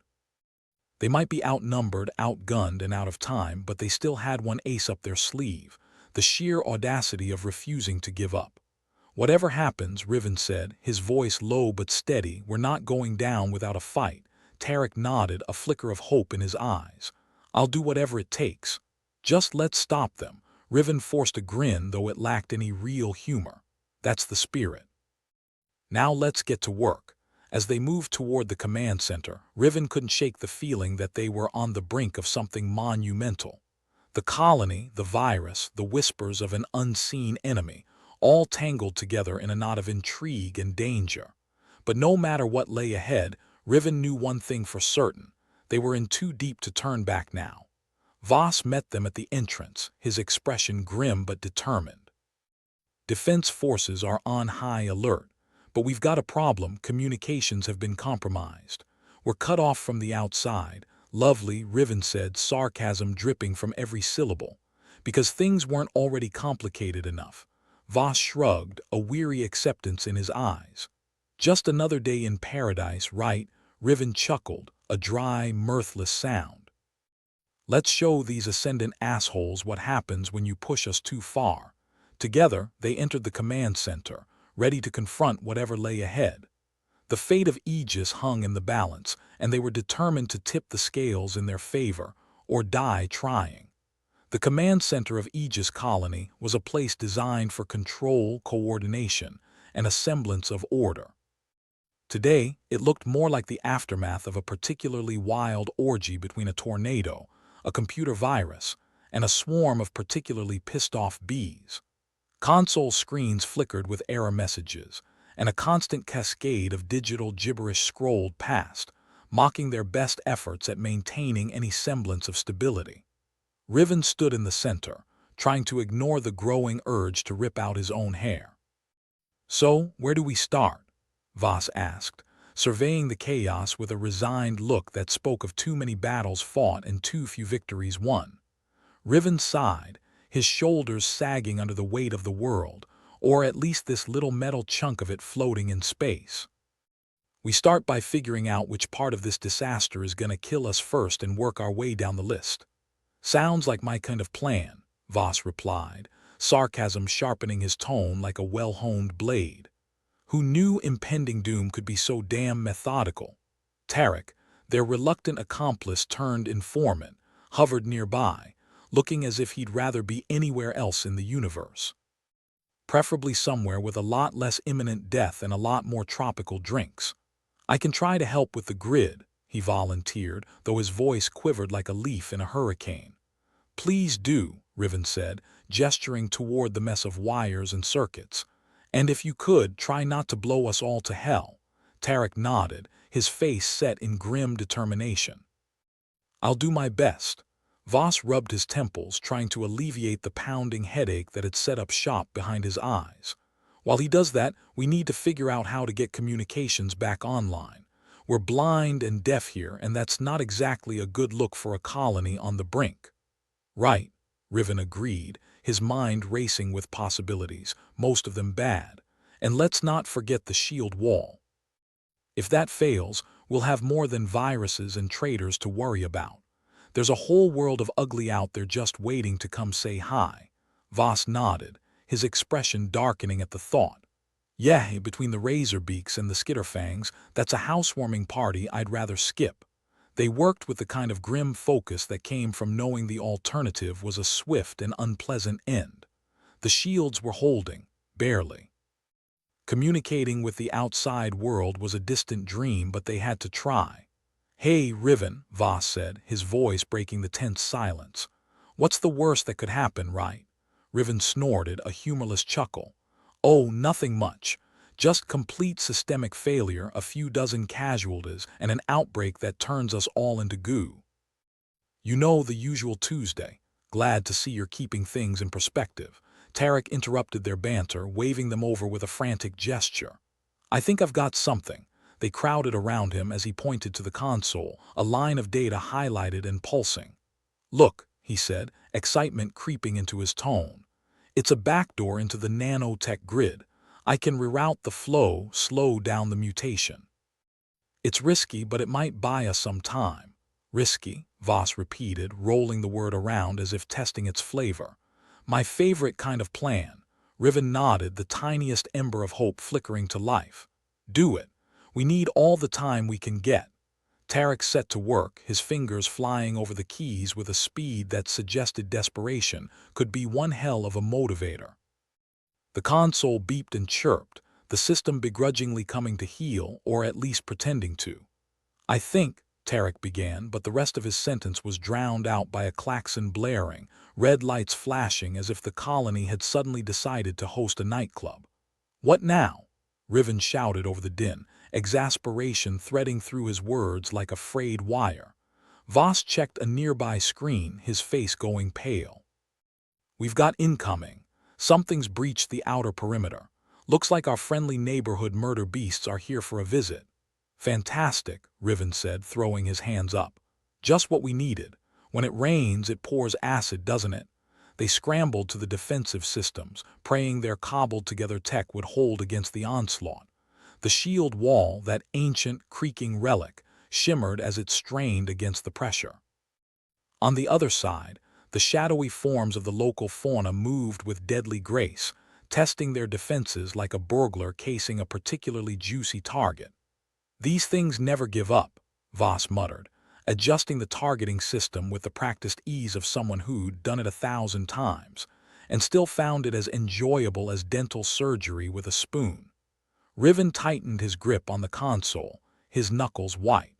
They might be outnumbered, outgunned, and out of time, but they still had one ace up their sleeve, the sheer audacity of refusing to give up. "Whatever happens," Riven said, his voice low but steady, "we're not going down without a fight." Tarek nodded, a flicker of hope in his eyes. "I'll do whatever it takes. Just let's stop them." Riven forced a grin, though it lacked any real humor. "That's the spirit. Now let's get to work." As they moved toward the command center, Riven couldn't shake the feeling that they were on the brink of something monumental. The colony, the virus, the whispers of an unseen enemy, all tangled together in a knot of intrigue and danger. But no matter what lay ahead, Riven knew one thing for certain. They were in too deep to turn back now. Voss met them at the entrance, his expression grim but determined. Defense forces are on high alert, but we've got a problem. Communications have been compromised. We're cut off from the outside. Lovely, Riven said, sarcasm dripping from every syllable. Because things weren't already complicated enough. Voss shrugged, a weary acceptance in his eyes. Just another day in paradise, right? Riven chuckled, a dry, mirthless sound. Let's show these ascendant assholes what happens when you push us too far. Together, they entered the command center, ready to confront whatever lay ahead. The fate of Aegis hung in the balance, and they were determined to tip the scales in their favor, or die trying. The command center of Aegis Colony was a place designed for control, coordination, and a semblance of order. Today, it looked more like the aftermath of a particularly wild orgy between a tornado, a computer virus, and a swarm of particularly pissed-off bees. Console screens flickered with error messages, and a constant cascade of digital gibberish scrolled past, mocking their best efforts at maintaining any semblance of stability. Riven stood in the center, trying to ignore the growing urge to rip out his own hair. "So, where do we start?" Voss asked, surveying the chaos with a resigned look that spoke of too many battles fought and too few victories won. Riven sighed, his shoulders sagging under the weight of the world, or at least this little metal chunk of it floating in space. "We start by figuring out which part of this disaster is going to kill us first and work our way down the list." "Sounds like my kind of plan," Voss replied, sarcasm sharpening his tone like a well-honed blade. Who knew impending doom could be so damn methodical? Tarek, their reluctant accomplice turned informant, hovered nearby, looking as if he'd rather be anywhere else in the universe. Preferably somewhere with a lot less imminent death and a lot more tropical drinks. "I can try to help with the grid," he volunteered, though his voice quivered like a leaf in a hurricane. "Please do," Riven said, gesturing toward the mess of wires and circuits. "And if you could, try not to blow us all to hell." Tarek nodded, his face set in grim determination. "I'll do my best." Voss rubbed his temples, trying to alleviate the pounding headache that had set up shop behind his eyes. "While he does that, we need to figure out how to get communications back online. We're blind and deaf here, and that's not exactly a good look for a colony on the brink." "Right," Riven agreed, his mind racing with possibilities, most of them bad. "And let's not forget the shield wall. If that fails, we'll have more than viruses and traitors to worry about. There's a whole world of ugly out there just waiting to come say hi." Voss nodded, his expression darkening at the thought. "Yeah, between the Razorbeaks and the Skitterfangs, that's a housewarming party I'd rather skip." They worked with the kind of grim focus that came from knowing the alternative was a swift and unpleasant end. The shields were holding, barely. Communicating with the outside world was a distant dream, but they had to try. "Hey, Riven," Voss said, his voice breaking the tense silence. "What's the worst that could happen, right?" Riven snorted, a humorless chuckle. "Oh, nothing much. Just complete systemic failure, a few dozen casualties, and an outbreak that turns us all into goo." "You know, the usual Tuesday. Glad to see you're keeping things in perspective." Tarek interrupted their banter, waving them over with a frantic gesture. "I think I've got something." They crowded around him as he pointed to the console, a line of data highlighted and pulsing. "Look," he said, excitement creeping into his tone. "It's a backdoor into the nanotech grid. I can reroute the flow, slow down the mutation." "It's risky, but it might buy us some time." "Risky," Voss repeated, rolling the word around as if testing its flavor. "My favorite kind of plan." Riven nodded, the tiniest ember of hope flickering to life. "Do it. We need all the time we can get." Tarek set to work, his fingers flying over the keys with a speed that suggested desperation could be one hell of a motivator. The console beeped and chirped, the system begrudgingly coming to heel, or at least pretending to. "I think," Tarek began, but the rest of his sentence was drowned out by a klaxon blaring, red lights flashing as if the colony had suddenly decided to host a nightclub. "What now?" Riven shouted over the din, exasperation threading through his words like a frayed wire. Voss checked a nearby screen, his face going pale. "We've got incoming. Something's breached the outer perimeter. Looks like our friendly neighborhood murder beasts are here for a visit." "Fantastic," Riven said, throwing his hands up. "Just what we needed. When it rains, it pours acid, doesn't it?" They scrambled to the defensive systems, praying their cobbled-together tech would hold against the onslaught. The shield wall, that ancient, creaking relic, shimmered as it strained against the pressure. On the other side, the shadowy forms of the local fauna moved with deadly grace, testing their defenses like a burglar casing a particularly juicy target. "These things never give up," Voss muttered, adjusting the targeting system with the practiced ease of someone who'd done it 1,000 times, and still found it as enjoyable as dental surgery with a spoon. Riven tightened his grip on the console, his knuckles white.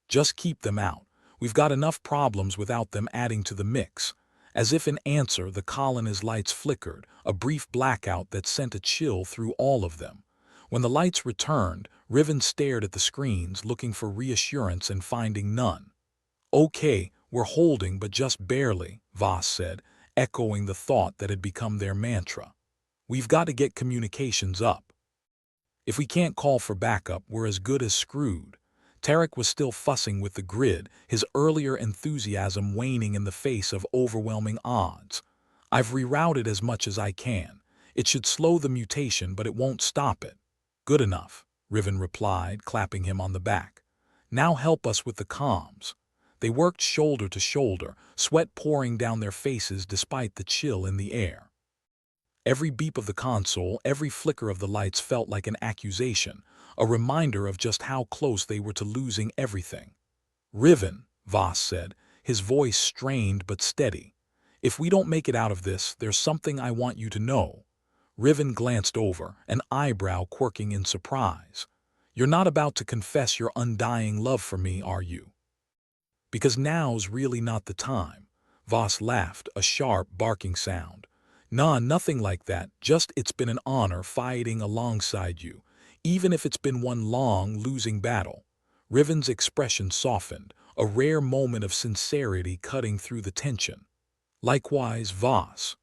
"Just keep them out. We've got enough problems without them adding to the mix." As if in answer, the colony's lights flickered, a brief blackout that sent a chill through all of them. When the lights returned, Riven stared at the screens, looking for reassurance and finding none. "Okay, we're holding, but just barely," Voss said, echoing the thought that had become their mantra. "We've got to get communications up. If we can't call for backup, we're as good as screwed." Tarek was still fussing with the grid, his earlier enthusiasm waning in the face of overwhelming odds. "I've rerouted as much as I can. It should slow the mutation, but it won't stop it." "Good enough," Riven replied, clapping him on the back. "Now help us with the comms." They worked shoulder to shoulder, sweat pouring down their faces despite the chill in the air. Every beep of the console, every flicker of the lights felt like an accusation, a reminder of just how close they were to losing everything. "Riven," Voss said, his voice strained but steady. "If we don't make it out of this, there's something I want you to know." Riven glanced over, an eyebrow quirking in surprise. "You're not about to confess your undying love for me, are you?" "Because now's really not the time." Voss laughed, a sharp, barking sound. "Nah, nothing like that, just it's been an honor fighting alongside you, even if it's been one long, losing battle." Riven's expression softened, a rare moment of sincerity cutting through the tension. "Likewise, Voss."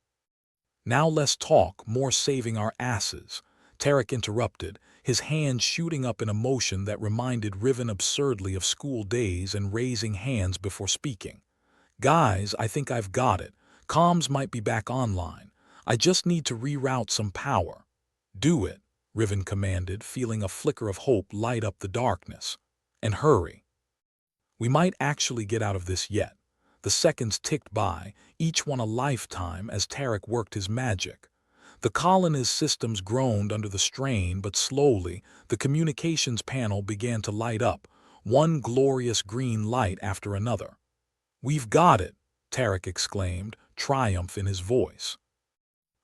"Now let's talk, more saving our asses," Tarek interrupted, his hand shooting up in a motion that reminded Riven absurdly of school days and raising hands before speaking. "Guys, I think I've got it. Comms might be back online. I just need to reroute some power." "Do it," Riven commanded, feeling a flicker of hope light up the darkness. "And hurry. We might actually get out of this yet." The seconds ticked by, each one a lifetime as Tarek worked his magic. The colony's systems groaned under the strain, but slowly, the communications panel began to light up, one glorious green light after another. "We've got it," Tarek exclaimed, triumph in his voice.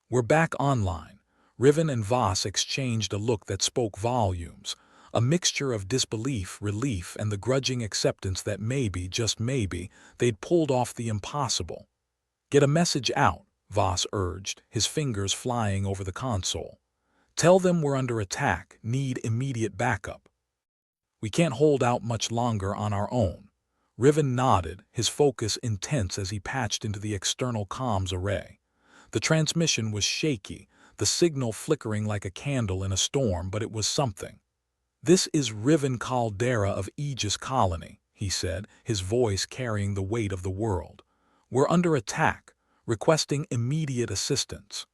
"We're back online." Riven and Voss exchanged a look that spoke volumes, a mixture of disbelief, relief, and the grudging acceptance that maybe, just maybe, they'd pulled off the impossible. "Get a message out," Voss urged, his fingers flying over the console. "Tell them we're under attack, need immediate backup. We can't hold out much longer on our own." Riven nodded, his focus intense as he patched into the external comms array. The transmission was shaky, the signal flickering like a candle in a storm, but it was something. "This is Riven Caldera of Aegis Colony," he said, his voice carrying the weight of the world. "We're under attack, requesting immediate assistance."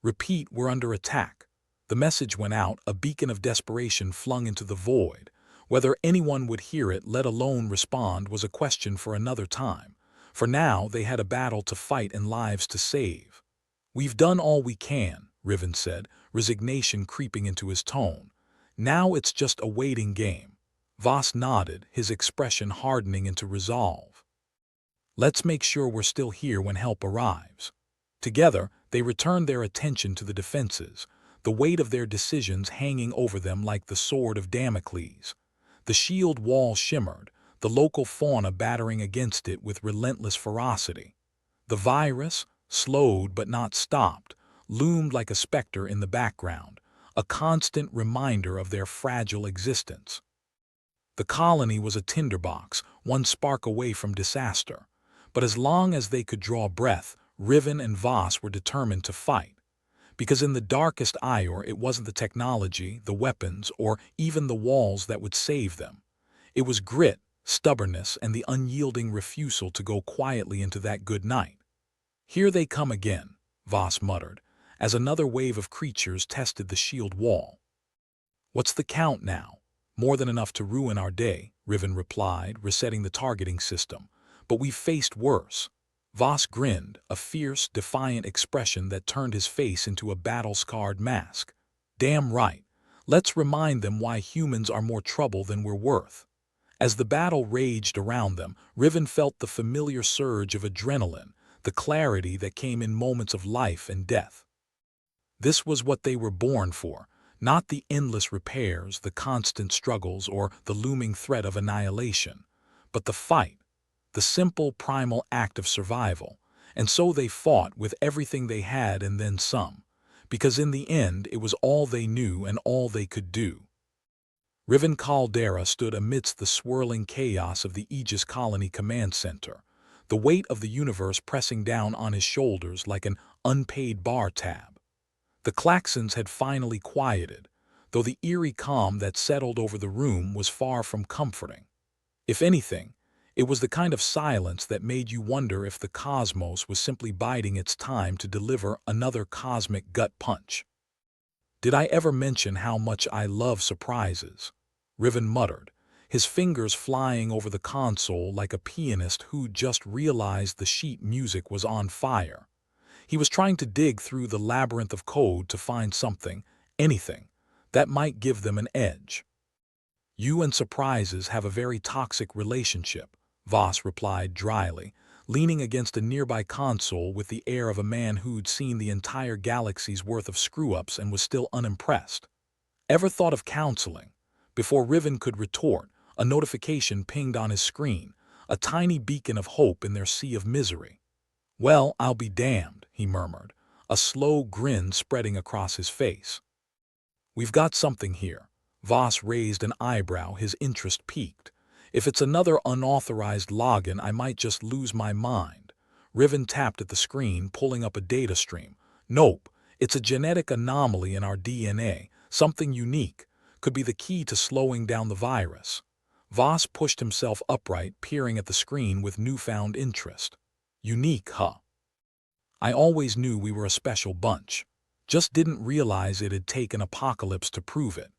"Repeat, we're under attack." The message went out, a beacon of desperation flung into the void. Whether anyone would hear it, let alone respond, was a question for another time. For now, they had a battle to fight and lives to save. "We've done all we can," Riven said, resignation creeping into his tone. "Now it's just a waiting game." Voss nodded, his expression hardening into resolve. "Let's make sure we're still here when help arrives." Together, they returned their attention to the defenses, the weight of their decisions hanging over them like the sword of Damocles. The shield wall shimmered, the local fauna battering against it with relentless ferocity. The virus, slowed but not stopped, loomed like a specter in the background, a constant reminder of their fragile existence. The colony was a tinderbox, one spark away from disaster. But as long as they could draw breath, Riven and Voss were determined to fight. Because in the darkest hour, it wasn't the technology, the weapons, or even the walls that would save them. It was grit, stubbornness, and the unyielding refusal to go quietly into that good night. "Here they come again," Voss muttered, as another wave of creatures tested the shield wall. "What's the count now?" "More than enough to ruin our day," Riven replied, resetting the targeting system. "But we've faced worse." Voss grinned, a fierce, defiant expression that turned his face into a battle-scarred mask. "Damn right. Let's remind them why humans are more trouble than we're worth." As the battle raged around them, Riven felt the familiar surge of adrenaline, the clarity that came in moments of life and death. This was what they were born for, not the endless repairs, the constant struggles, or the looming threat of annihilation, but the fight, the simple primal act of survival. And so they fought with everything they had and then some, because in the end it was all they knew and all they could do. Riven Caldera stood amidst the swirling chaos of the Aegis Colony Command Center, the weight of the universe pressing down on his shoulders like an unpaid bar tab. The klaxons had finally quieted, though the eerie calm that settled over the room was far from comforting. If anything, it was the kind of silence that made you wonder if the cosmos was simply biding its time to deliver another cosmic gut punch. "Did I ever mention how much I love surprises?" Riven muttered, his fingers flying over the console like a pianist who just realized the sheet music was on fire. He was trying to dig through the labyrinth of code to find something, anything, that might give them an edge. "You and surprises have a very toxic relationship," Voss replied dryly, leaning against a nearby console with the air of a man who'd seen the entire galaxy's worth of screw-ups and was still unimpressed. "Ever thought of counseling?" Before Riven could retort, a notification pinged on his screen, a tiny beacon of hope in their sea of misery. "Well, I'll be damned," he murmured, a slow grin spreading across his face. "We've got something here." Voss raised an eyebrow, his interest piqued. "If it's another unauthorized login, I might just lose my mind." Riven tapped at the screen, pulling up a data stream. "Nope, it's a genetic anomaly in our DNA, something unique. Could be the key to slowing down the virus." Voss pushed himself upright, peering at the screen with newfound interest. "Unique, huh? I always knew we were a special bunch. Just didn't realize it had taken apocalypse to prove it."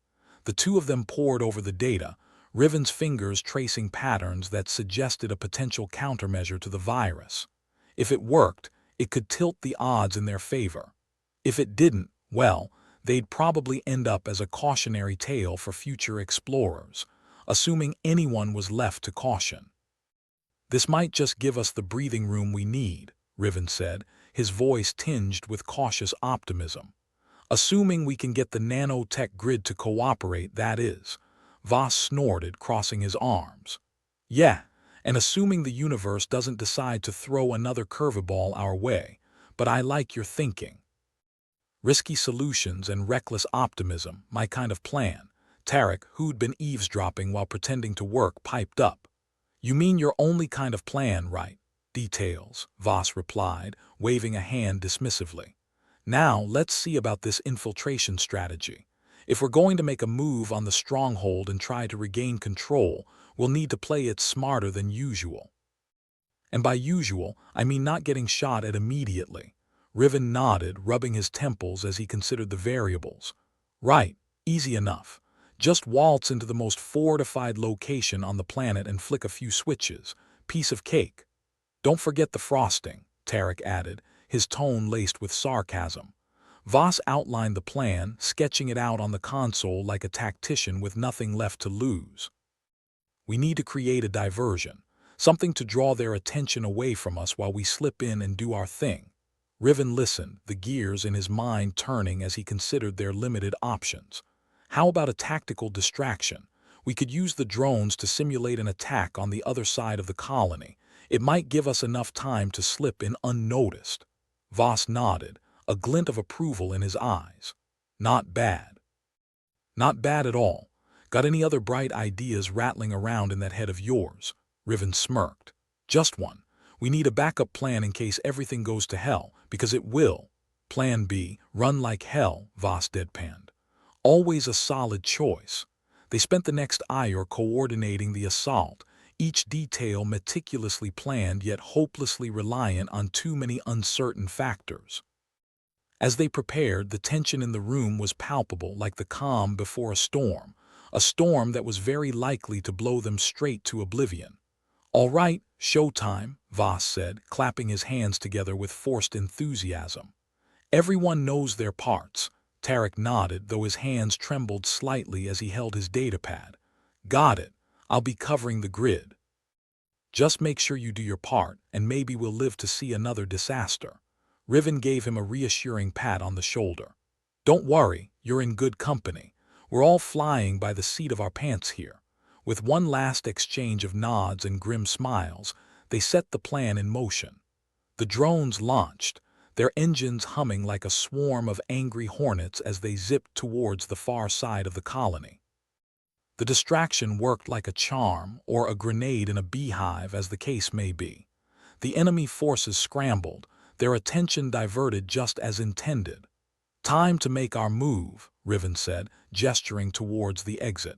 The two of them pored over the data, Riven's fingers tracing patterns that suggested a potential countermeasure to the virus. If it worked, it could tilt the odds in their favor. If it didn't, well, they'd probably end up as a cautionary tale for future explorers, assuming anyone was left to caution. "This might just give us the breathing room we need," Riven said, his voice tinged with cautious optimism. "Assuming we can get the nanotech grid to cooperate, that is." Voss snorted, crossing his arms. "Yeah, and assuming the universe doesn't decide to throw another curveball our way. But I like your thinking. Risky solutions and reckless optimism, my kind of plan." Tarek, who'd been eavesdropping while pretending to work, piped up. "You mean your only kind of plan, right?" "Details," Voss replied, waving a hand dismissively. "Now let's see about this infiltration strategy. If we're going to make a move on the stronghold and try to regain control, we'll need to play it smarter than usual." "And by usual, I mean not getting shot at immediately." Riven nodded, rubbing his temples as he considered the variables. "Right, easy enough. Just waltz into the most fortified location on the planet and flick a few switches. Piece of cake. Don't forget the frosting," Tarek added, his tone laced with sarcasm. Voss outlined the plan, sketching it out on the console like a tactician with nothing left to lose. "We need to create a diversion, something to draw their attention away from us while we slip in and do our thing." Riven listened, the gears in his mind turning as he considered their limited options. "How about a tactical distraction? We could use the drones to simulate an attack on the other side of the colony. It might give us enough time to slip in unnoticed." Voss nodded, a glint of approval in his eyes. "Not bad. Not bad at all. Got any other bright ideas rattling around in that head of yours?" Riven smirked. Just one. We need a backup plan in case everything goes to hell, because it will. Plan B, run like hell, Voss deadpanned. Always a solid choice. They spent the next hour coordinating the assault, each detail meticulously planned yet hopelessly reliant on too many uncertain factors. As they prepared, the tension in the room was palpable, like the calm before a storm that was very likely to blow them straight to oblivion. "All right, showtime," Voss said, clapping his hands together with forced enthusiasm. "Everyone knows their parts." Tarek nodded, though his hands trembled slightly as he held his datapad. "Got it. I'll be covering the grid. Just make sure you do your part, and maybe we'll live to see another disaster." Riven gave him a reassuring pat on the shoulder. "Don't worry, you're in good company. We're all flying by the seat of our pants here." With one last exchange of nods and grim smiles, they set the plan in motion. The drones launched, their engines humming like a swarm of angry hornets as they zipped towards the far side of the colony. The distraction worked like a charm, or a grenade in a beehive, as the case may be. The enemy forces scrambled, their attention diverted just as intended. "Time to make our move," Riven said, gesturing towards the exit.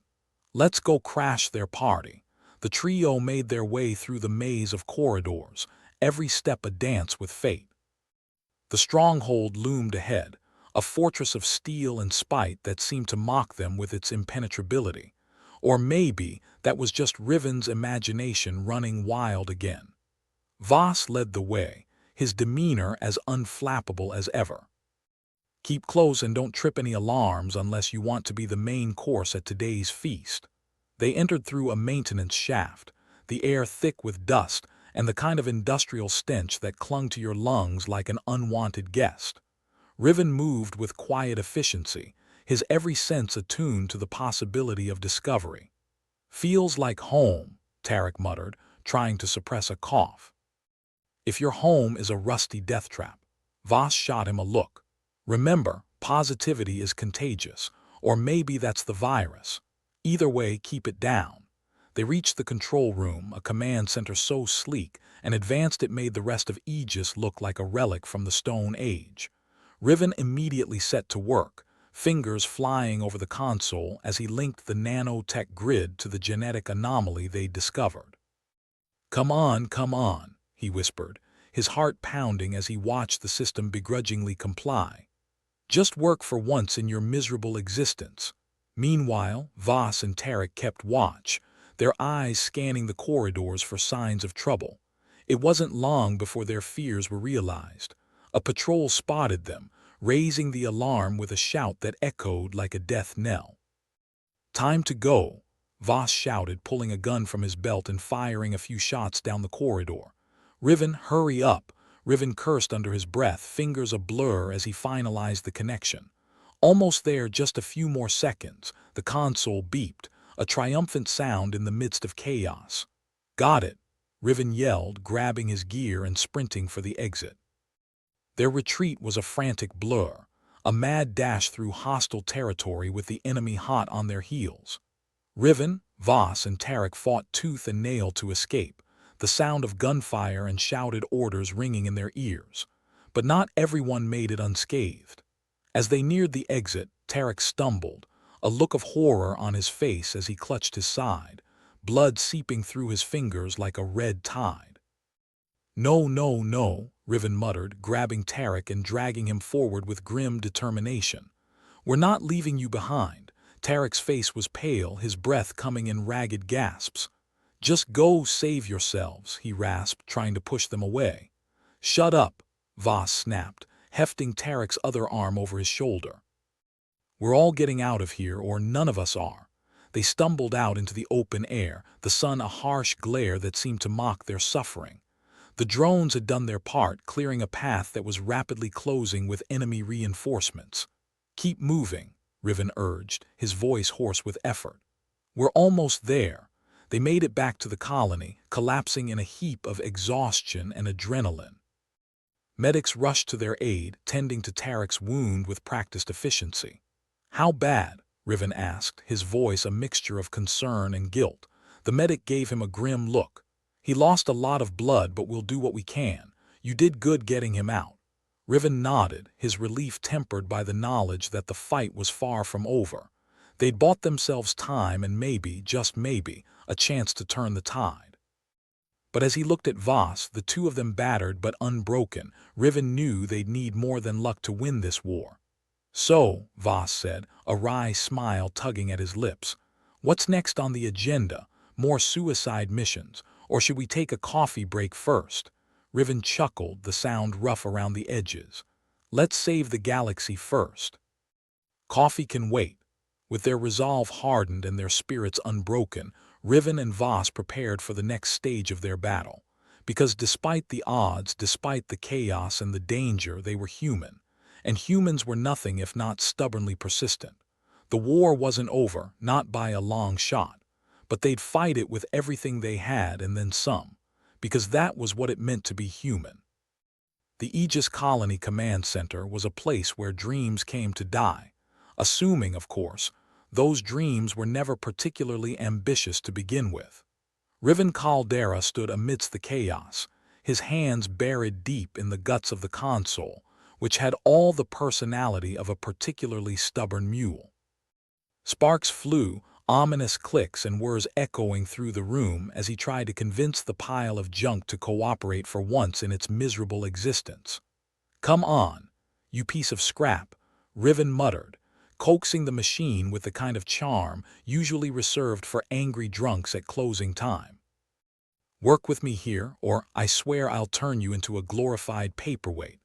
"Let's go crash their party." The trio made their way through the maze of corridors, every step a dance with fate. The stronghold loomed ahead, a fortress of steel and spite that seemed to mock them with its impenetrability. Or maybe that was just Riven's imagination running wild again. Voss led the way, his demeanor as unflappable as ever. "Keep close and don't trip any alarms unless you want to be the main course at today's feast." They entered through a maintenance shaft, the air thick with dust and the kind of industrial stench that clung to your lungs like an unwanted guest. Riven moved with quiet efficiency, his every sense attuned to the possibility of discovery. "Feels like home," Tarek muttered, trying to suppress a cough. "If your home is a rusty death trap." Voss shot him a look. "Remember, positivity is contagious, or maybe that's the virus. Either way, keep it down." They reached the control room, a command center so sleek and advanced it made the rest of Aegis look like a relic from the Stone Age. Riven immediately set to work, fingers flying over the console as he linked the nanotech grid to the genetic anomaly they'd discovered. Come on," he whispered, his heart pounding as he watched the system begrudgingly comply. "Just work for once in your miserable existence." Meanwhile, Voss and Tarek kept watch, their eyes scanning the corridors for signs of trouble. It wasn't long before their fears were realized. A patrol spotted them, raising the alarm with a shout that echoed like a death knell. "Time to go," Voss shouted, pulling a gun from his belt and firing a few shots down the corridor. "Riven, hurry up." Riven cursed under his breath, fingers a blur as he finalized the connection. Almost there, just a few more seconds, the console beeped, a triumphant sound in the midst of chaos. "Got it," Riven yelled, grabbing his gear and sprinting for the exit. Their retreat was a frantic blur, a mad dash through hostile territory with the enemy hot on their heels. Riven, Voss, and Tarek fought tooth and nail to escape, the sound of gunfire and shouted orders ringing in their ears. But not everyone made it unscathed. As they neared the exit, Tarek stumbled, a look of horror on his face as he clutched his side, blood seeping through his fingers like a red tide. No," Riven muttered, grabbing Tarek and dragging him forward with grim determination. "We're not leaving you behind." Tarek's face was pale, his breath coming in ragged gasps. "Just go save yourselves," he rasped, trying to push them away. "Shut up," Voss snapped, hefting Tarek's other arm over his shoulder. "We're all getting out of here, or none of us are." They stumbled out into the open air, the sun a harsh glare that seemed to mock their suffering. The drones had done their part, clearing a path that was rapidly closing with enemy reinforcements. "Keep moving," Riven urged, his voice hoarse with effort. "We're almost there." They made it back to the colony, collapsing in a heap of exhaustion and adrenaline. Medics rushed to their aid, tending to Tarek's wound with practiced efficiency. "How bad?" Riven asked, his voice a mixture of concern and guilt. The medic gave him a grim look. He lost a lot of blood, but we'll do what we can. You did good getting him out. Riven nodded, his relief tempered by the knowledge that the fight was far from over. They'd bought themselves time and maybe, just maybe, a chance to turn the tide. But as he looked at Voss, the two of them battered but unbroken, Riven knew they'd need more than luck to win this war. So, Voss said, a wry smile tugging at his lips, what's next on the agenda? More suicide missions, or should we take a coffee break first? Riven chuckled, the sound rough around the edges. Let's save the galaxy first. Coffee can wait. With their resolve hardened and their spirits unbroken, Riven and Voss prepared for the next stage of their battle. Because despite the odds, despite the chaos and the danger, they were human. And humans were nothing if not stubbornly persistent. The war wasn't over, not by a long shot. But they'd fight it with everything they had and then some. Because that was what it meant to be human. The Aegis Colony Command Center was a place where dreams came to die. Assuming, of course, those dreams were never particularly ambitious to begin with. Riven Caldera stood amidst the chaos, his hands buried deep in the guts of the console, which had all the personality of a particularly stubborn mule. Sparks flew, ominous clicks and whirs echoing through the room as he tried to convince the pile of junk to cooperate for once in its miserable existence. "Come on, you piece of scrap," Riven muttered, coaxing the machine with the kind of charm usually reserved for angry drunks at closing time. "Work with me here, or I swear I'll turn you into a glorified paperweight."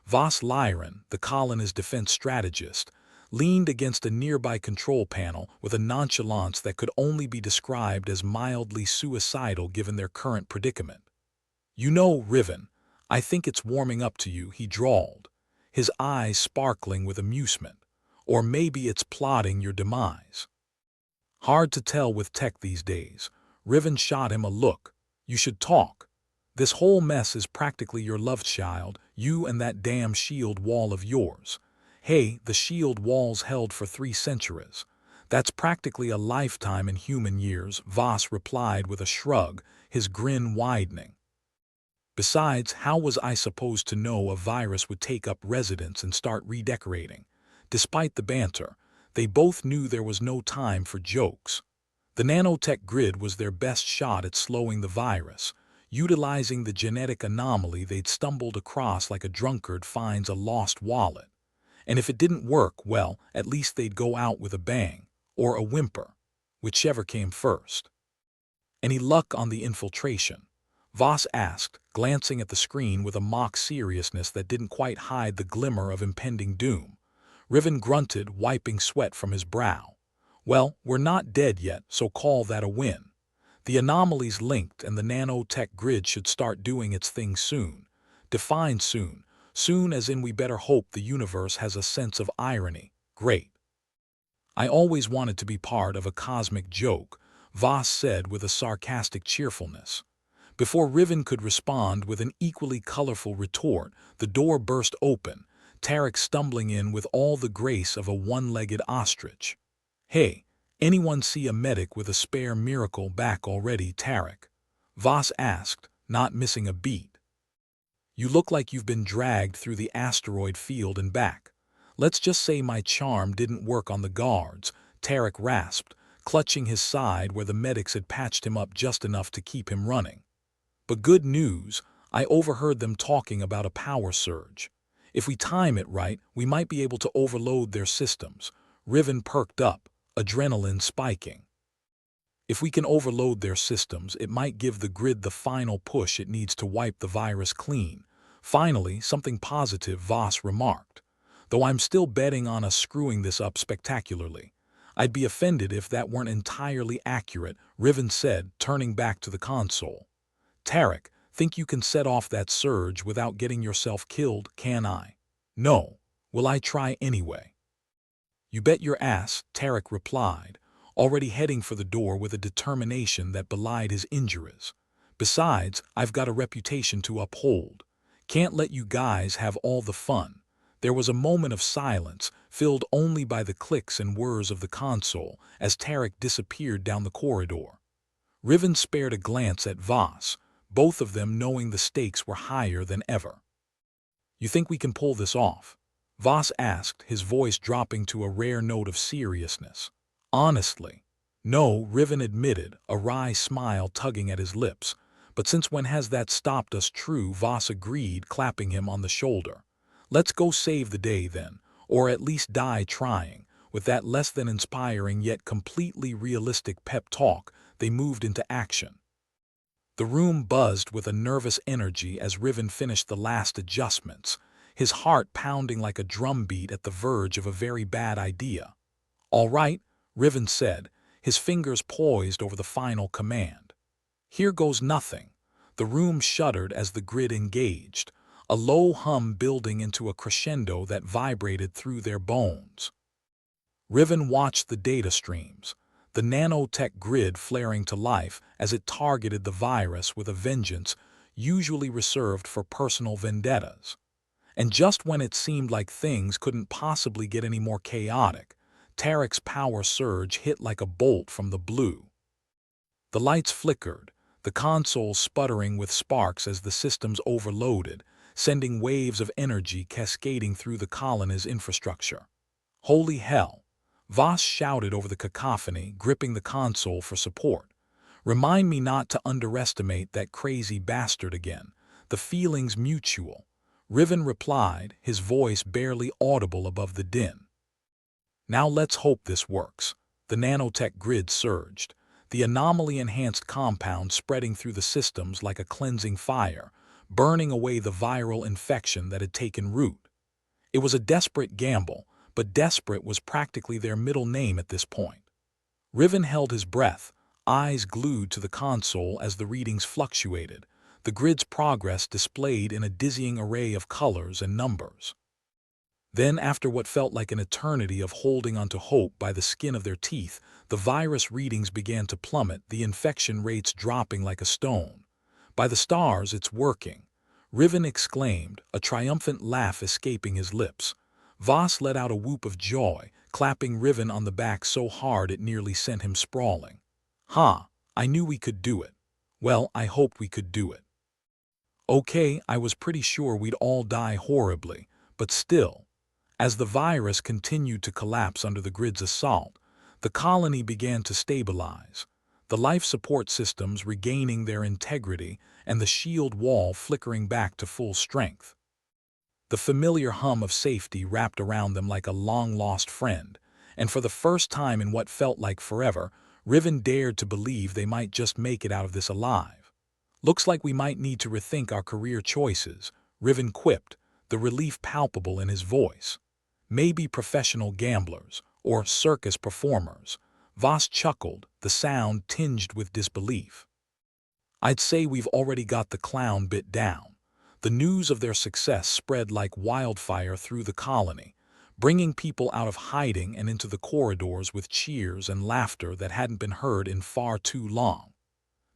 Voss Lyran, the colony's defense strategist, leaned against a nearby control panel with a nonchalance that could only be described as mildly suicidal given their current predicament. "You know, Riven, I think it's warming up to you," he drawled, his eyes sparkling with amusement. "Or maybe it's plotting your demise." Hard to tell with tech these days. Riven shot him a look. "You should talk. This whole mess is practically your love child, you and that damn shield wall of yours." "Hey, the shield wall's held for 3 centuries. That's practically a lifetime in human years," Voss replied with a shrug, his grin widening. "Besides, how was I supposed to know a virus would take up residence and start redecorating?" Despite the banter, they both knew there was no time for jokes. The nanotech grid was their best shot at slowing the virus, utilizing the genetic anomaly they'd stumbled across like a drunkard finds a lost wallet. And if it didn't work, well, at least they'd go out with a bang, or a whimper, whichever came first. "Any luck on the infiltration?" Voss asked, glancing at the screen with a mock seriousness that didn't quite hide the glimmer of impending doom. Riven grunted, wiping sweat from his brow. "Well, we're not dead yet, so call that a win. The anomaly's linked and the nanotech grid should start doing its thing soon. Define soon. Soon as in we better hope the universe has a sense of irony. Great." "I always wanted to be part of a cosmic joke," Voss said with a sarcastic cheerfulness. Before Riven could respond with an equally colorful retort, the door burst open, Tarek stumbling in with all the grace of a one-legged ostrich. "Hey, anyone see a medic with a spare miracle back already, Tarek?" Voss asked, not missing a beat. "You look like you've been dragged through the asteroid field and back. Let's just say my charm didn't work on the guards," Tarek rasped, clutching his side where the medics had patched him up just enough to keep him running. "But good news, I overheard them talking about a power surge. If we time it right, we might be able to overload their systems." Riven perked up, adrenaline spiking. "If we can overload their systems, it might give the grid the final push it needs to wipe the virus clean." "Finally, something positive," Voss remarked. "Though I'm still betting on us screwing this up spectacularly. I'd be offended if that weren't entirely accurate," Riven said, turning back to the console. "Tarek, think you can set off that surge without getting yourself killed, can I?" "No. Will I try anyway?" "You bet your ass," Tarek replied, already heading for the door with a determination that belied his injuries. "Besides, I've got a reputation to uphold. Can't let you guys have all the fun." There was a moment of silence, filled only by the clicks and whirs of the console, as Tarek disappeared down the corridor. Riven spared a glance at Voss, both of them knowing the stakes were higher than ever. "You think we can pull this off?" Voss asked, his voice dropping to a rare note of seriousness. "Honestly, no," Riven admitted, a wry smile tugging at his lips. "But since when has that stopped us?" "True," Voss agreed, clapping him on the shoulder. "Let's go save the day then, or at least die trying." With that less than inspiring yet completely realistic pep talk, they moved into action. The room buzzed with a nervous energy as Riven finished the last adjustments, his heart pounding like a drumbeat at the verge of a very bad idea. "All right," Riven said, his fingers poised over the final command. "Here goes nothing." The room shuddered as the grid engaged, a low hum building into a crescendo that vibrated through their bones. Riven watched the data streams, the nanotech grid flaring to life as it targeted the virus with a vengeance usually reserved for personal vendettas. And just when it seemed like things couldn't possibly get any more chaotic, Tarek's power surge hit like a bolt from the blue. The lights flickered, the console sputtering with sparks as the systems overloaded, sending waves of energy cascading through the colony's infrastructure. "Holy hell!" Voss shouted over the cacophony, gripping the console for support. "Remind me not to underestimate that crazy bastard again. The feeling's mutual." Riven replied, his voice barely audible above the din. "Now let's hope this works." The nanotech grid surged, the anomaly-enhanced compound spreading through the systems like a cleansing fire, burning away the viral infection that had taken root. It was a desperate gamble, but desperate was practically their middle name at this point. Riven held his breath, eyes glued to the console as the readings fluctuated, the grid's progress displayed in a dizzying array of colors and numbers. Then, after what felt like an eternity of holding onto hope by the skin of their teeth, the virus readings began to plummet, the infection rates dropping like a stone. "By the stars, it's working!" Riven exclaimed, a triumphant laugh escaping his lips. Voss let out a whoop of joy, clapping Riven on the back so hard it nearly sent him sprawling. "Ha! I knew we could do it. Well, I hoped we could do it. Okay, I was pretty sure we'd all die horribly, but still." As the virus continued to collapse under the grid's assault, the colony began to stabilize, the life support systems regaining their integrity and the shield wall flickering back to full strength. The familiar hum of safety wrapped around them like a long-lost friend, and for the first time in what felt like forever, Riven dared to believe they might just make it out of this alive. "Looks like we might need to rethink our career choices," Riven quipped, the relief palpable in his voice. "Maybe professional gamblers, or circus performers." Voss chuckled, the sound tinged with disbelief. "I'd say we've already got the clown bit down." The news of their success spread like wildfire through the colony, bringing people out of hiding and into the corridors with cheers and laughter that hadn't been heard in far too long.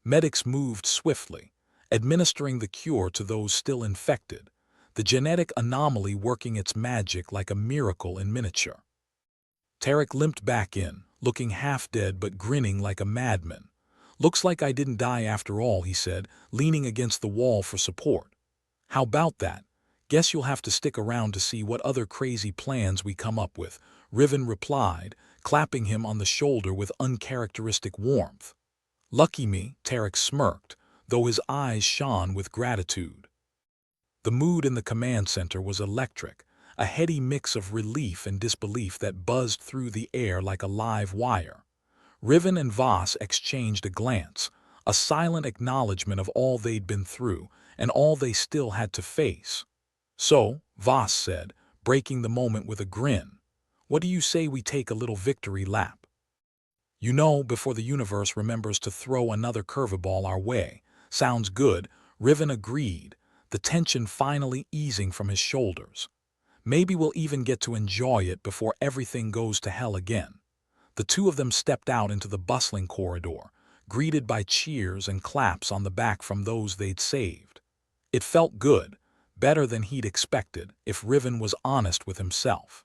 Medics moved swiftly, administering the cure to those still infected, the genetic anomaly working its magic like a miracle in miniature. Tarek limped back in, looking half dead but grinning like a madman. "Looks like I didn't die after all," he said, leaning against the wall for support. "How about that? Guess you'll have to stick around to see what other crazy plans we come up with," Riven replied, clapping him on the shoulder with uncharacteristic warmth. "Lucky me," Tarek smirked, though his eyes shone with gratitude. The mood in the command center was electric, a heady mix of relief and disbelief that buzzed through the air like a live wire. Riven and Voss exchanged a glance, a silent acknowledgement of all they'd been through and all they still had to face. "So," Voss said, breaking the moment with a grin, "what do you say we take a little victory lap? You know, before the universe remembers to throw another curveball our way." "Sounds good," Riven agreed, the tension finally easing from his shoulders. "Maybe we'll even get to enjoy it before everything goes to hell again." The two of them stepped out into the bustling corridor, greeted by cheers and claps on the back from those they'd saved. It felt good, better than he'd expected, if Riven was honest with himself.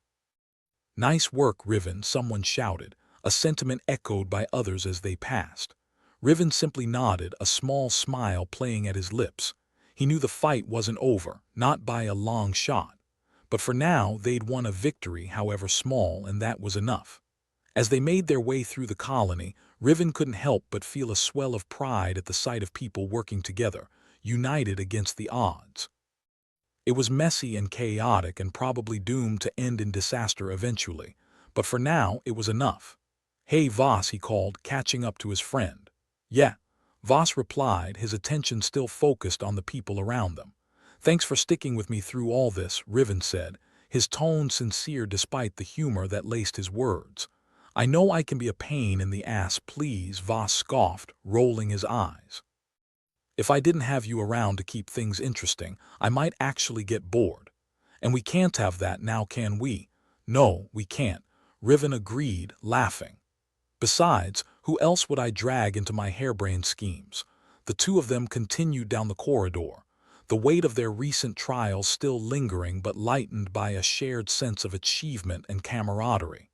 "Nice work, Riven," someone shouted, a sentiment echoed by others as they passed. Riven simply nodded, a small smile playing at his lips. He knew the fight wasn't over, not by a long shot. But for now, they'd won a victory, however small, and that was enough. As they made their way through the colony, Riven couldn't help but feel a swell of pride at the sight of people working together, united against the odds. It was messy and chaotic and probably doomed to end in disaster eventually, but for now it was enough. "Hey Voss," he called, catching up to his friend. "Yeah," Voss replied, his attention still focused on the people around them. "Thanks for sticking with me through all this," Riven said, his tone sincere despite the humor that laced his words. "I know I can be a pain in the ass, please," Voss scoffed, rolling his eyes. "If I didn't have you around to keep things interesting, I might actually get bored. And we can't have that now, can we?" "No, we can't," Riven agreed, laughing. "Besides, who else would I drag into my harebrained schemes?" The two of them continued down the corridor, the weight of their recent trials still lingering but lightened by a shared sense of achievement and camaraderie.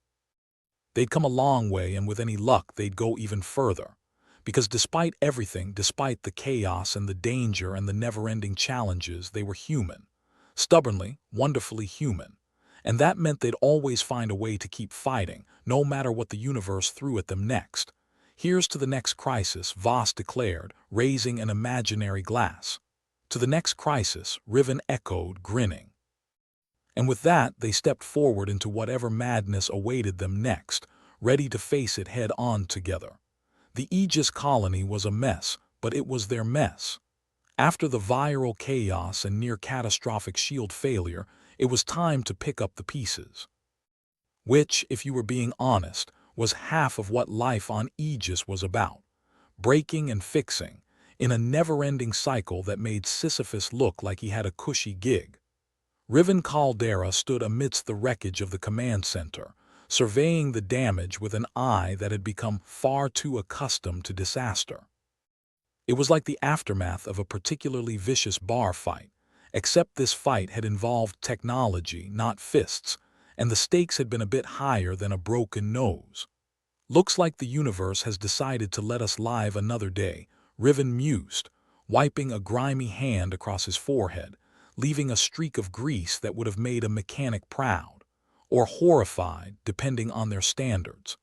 They'd come a long way, and with any luck they'd go even further. Because despite everything, despite the chaos and the danger and the never-ending challenges, they were human. Stubbornly, wonderfully human. And that meant they'd always find a way to keep fighting, no matter what the universe threw at them next. "Here's to the next crisis," Voss declared, raising an imaginary glass. "To the next crisis," Riven echoed, grinning. And with that, they stepped forward into whatever madness awaited them next, ready to face it head-on together. The Aegis colony was a mess, but it was their mess. After the viral chaos and near-catastrophic shield failure, it was time to pick up the pieces. Which, if you were being honest, was half of what life on Aegis was about. Breaking and fixing, in a never-ending cycle that made Sisyphus look like he had a cushy gig. Riven Caldera stood amidst the wreckage of the command center, surveying the damage with an eye that had become far too accustomed to disaster. It was like the aftermath of a particularly vicious bar fight, except this fight had involved technology, not fists, and the stakes had been a bit higher than a broken nose. "Looks like the universe has decided to let us live another day," Riven mused, wiping a grimy hand across his forehead, leaving a streak of grease that would have made a mechanic proud, or horrified, depending on their standards.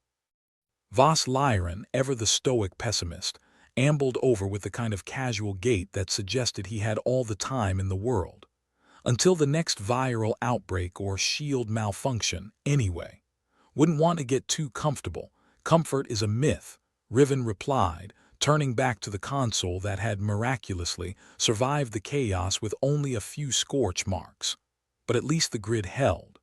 Voss Lyron, ever the stoic pessimist, ambled over with the kind of casual gait that suggested he had all the time in the world. Until the next viral outbreak or shield malfunction, anyway. "Wouldn't want to get too comfortable. Comfort is a myth," Riven replied, turning back to the console that had miraculously survived the chaos with only a few scorch marks. But at least the grid held.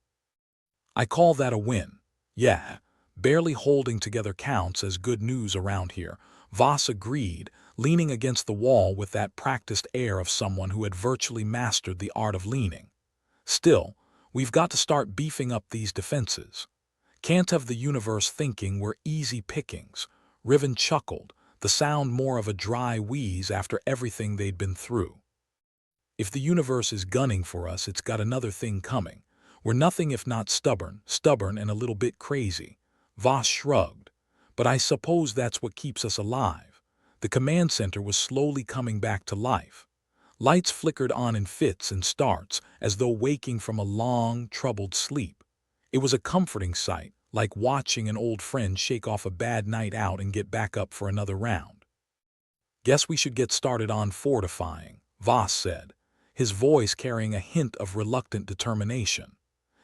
"I call that a win." "Yeah, barely holding together counts as good news around here," Voss agreed, leaning against the wall with that practiced air of someone who had virtually mastered the art of leaning. "Still, we've got to start beefing up these defenses. Can't have the universe thinking we're easy pickings." Riven chuckled, the sound more of a dry wheeze after everything they'd been through. "If the universe is gunning for us, it's got another thing coming. We're nothing if not stubborn and a little bit crazy." Voss shrugged. "But I suppose that's what keeps us alive." The command center was slowly coming back to life. Lights flickered on in fits and starts, as though waking from a long, troubled sleep. It was a comforting sight, like watching an old friend shake off a bad night out and get back up for another round. "Guess we should get started on fortifying," Voss said, his voice carrying a hint of reluctant determination.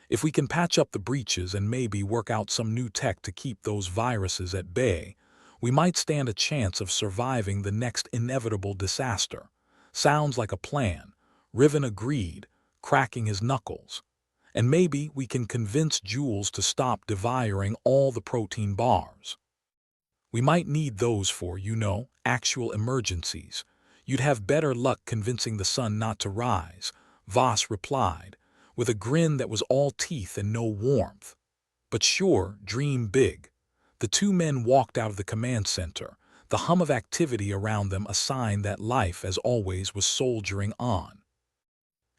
"If we can patch up the breaches and maybe work out some new tech to keep those viruses at bay, we might stand a chance of surviving the next inevitable disaster." "Sounds like a plan," Riven agreed, cracking his knuckles. "And maybe we can convince Jules to stop devouring all the protein bars. We might need those for, actual emergencies." "You'd have better luck convincing the sun not to rise," Voss replied, with a grin that was all teeth and no warmth. "But sure, dream big." The two men walked out of the command center, the hum of activity around them a sign that life, as always, was soldiering on.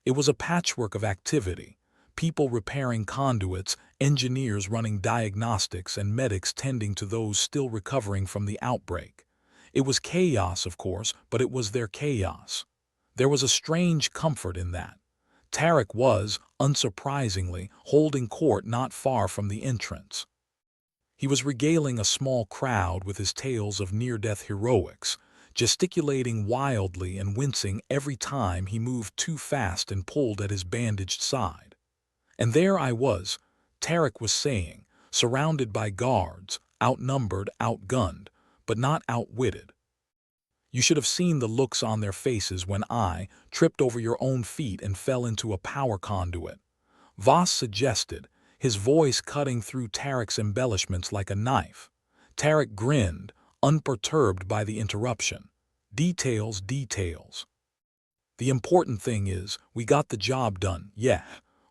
It was a patchwork of activity. People repairing conduits, engineers running diagnostics, and medics tending to those still recovering from the outbreak. It was chaos, of course, but it was their chaos. There was a strange comfort in that. Tarek was, unsurprisingly, holding court not far from the entrance. He was regaling a small crowd with his tales of near-death heroics, gesticulating wildly and wincing every time he moved too fast and pulled at his bandaged side. And there I was, Tarek was saying, surrounded by guards, outnumbered, outgunned, but not outwitted. You should have seen the looks on their faces when I tripped over your own feet and fell into a power conduit, Voss suggested, his voice cutting through Tarek's embellishments like a knife. Tarek grinned, unperturbed by the interruption. Details, details. The important thing is, we got the job done, yeah.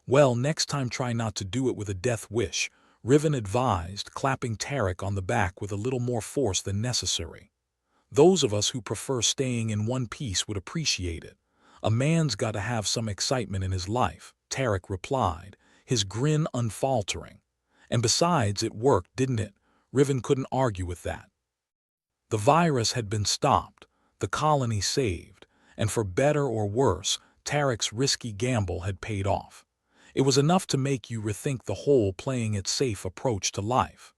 Well, next time try not to do it with a death wish, Riven advised, clapping Tarek on the back with a little more force than necessary. Those of us who prefer staying in one piece would appreciate it. A man's got to have some excitement in his life, Tarek replied, his grin unfaltering. And besides, it worked, didn't it? Riven couldn't argue with that. The virus had been stopped, the colony saved, and for better or worse, Tarek's risky gamble had paid off. It was enough to make you rethink the whole playing it safe approach to life.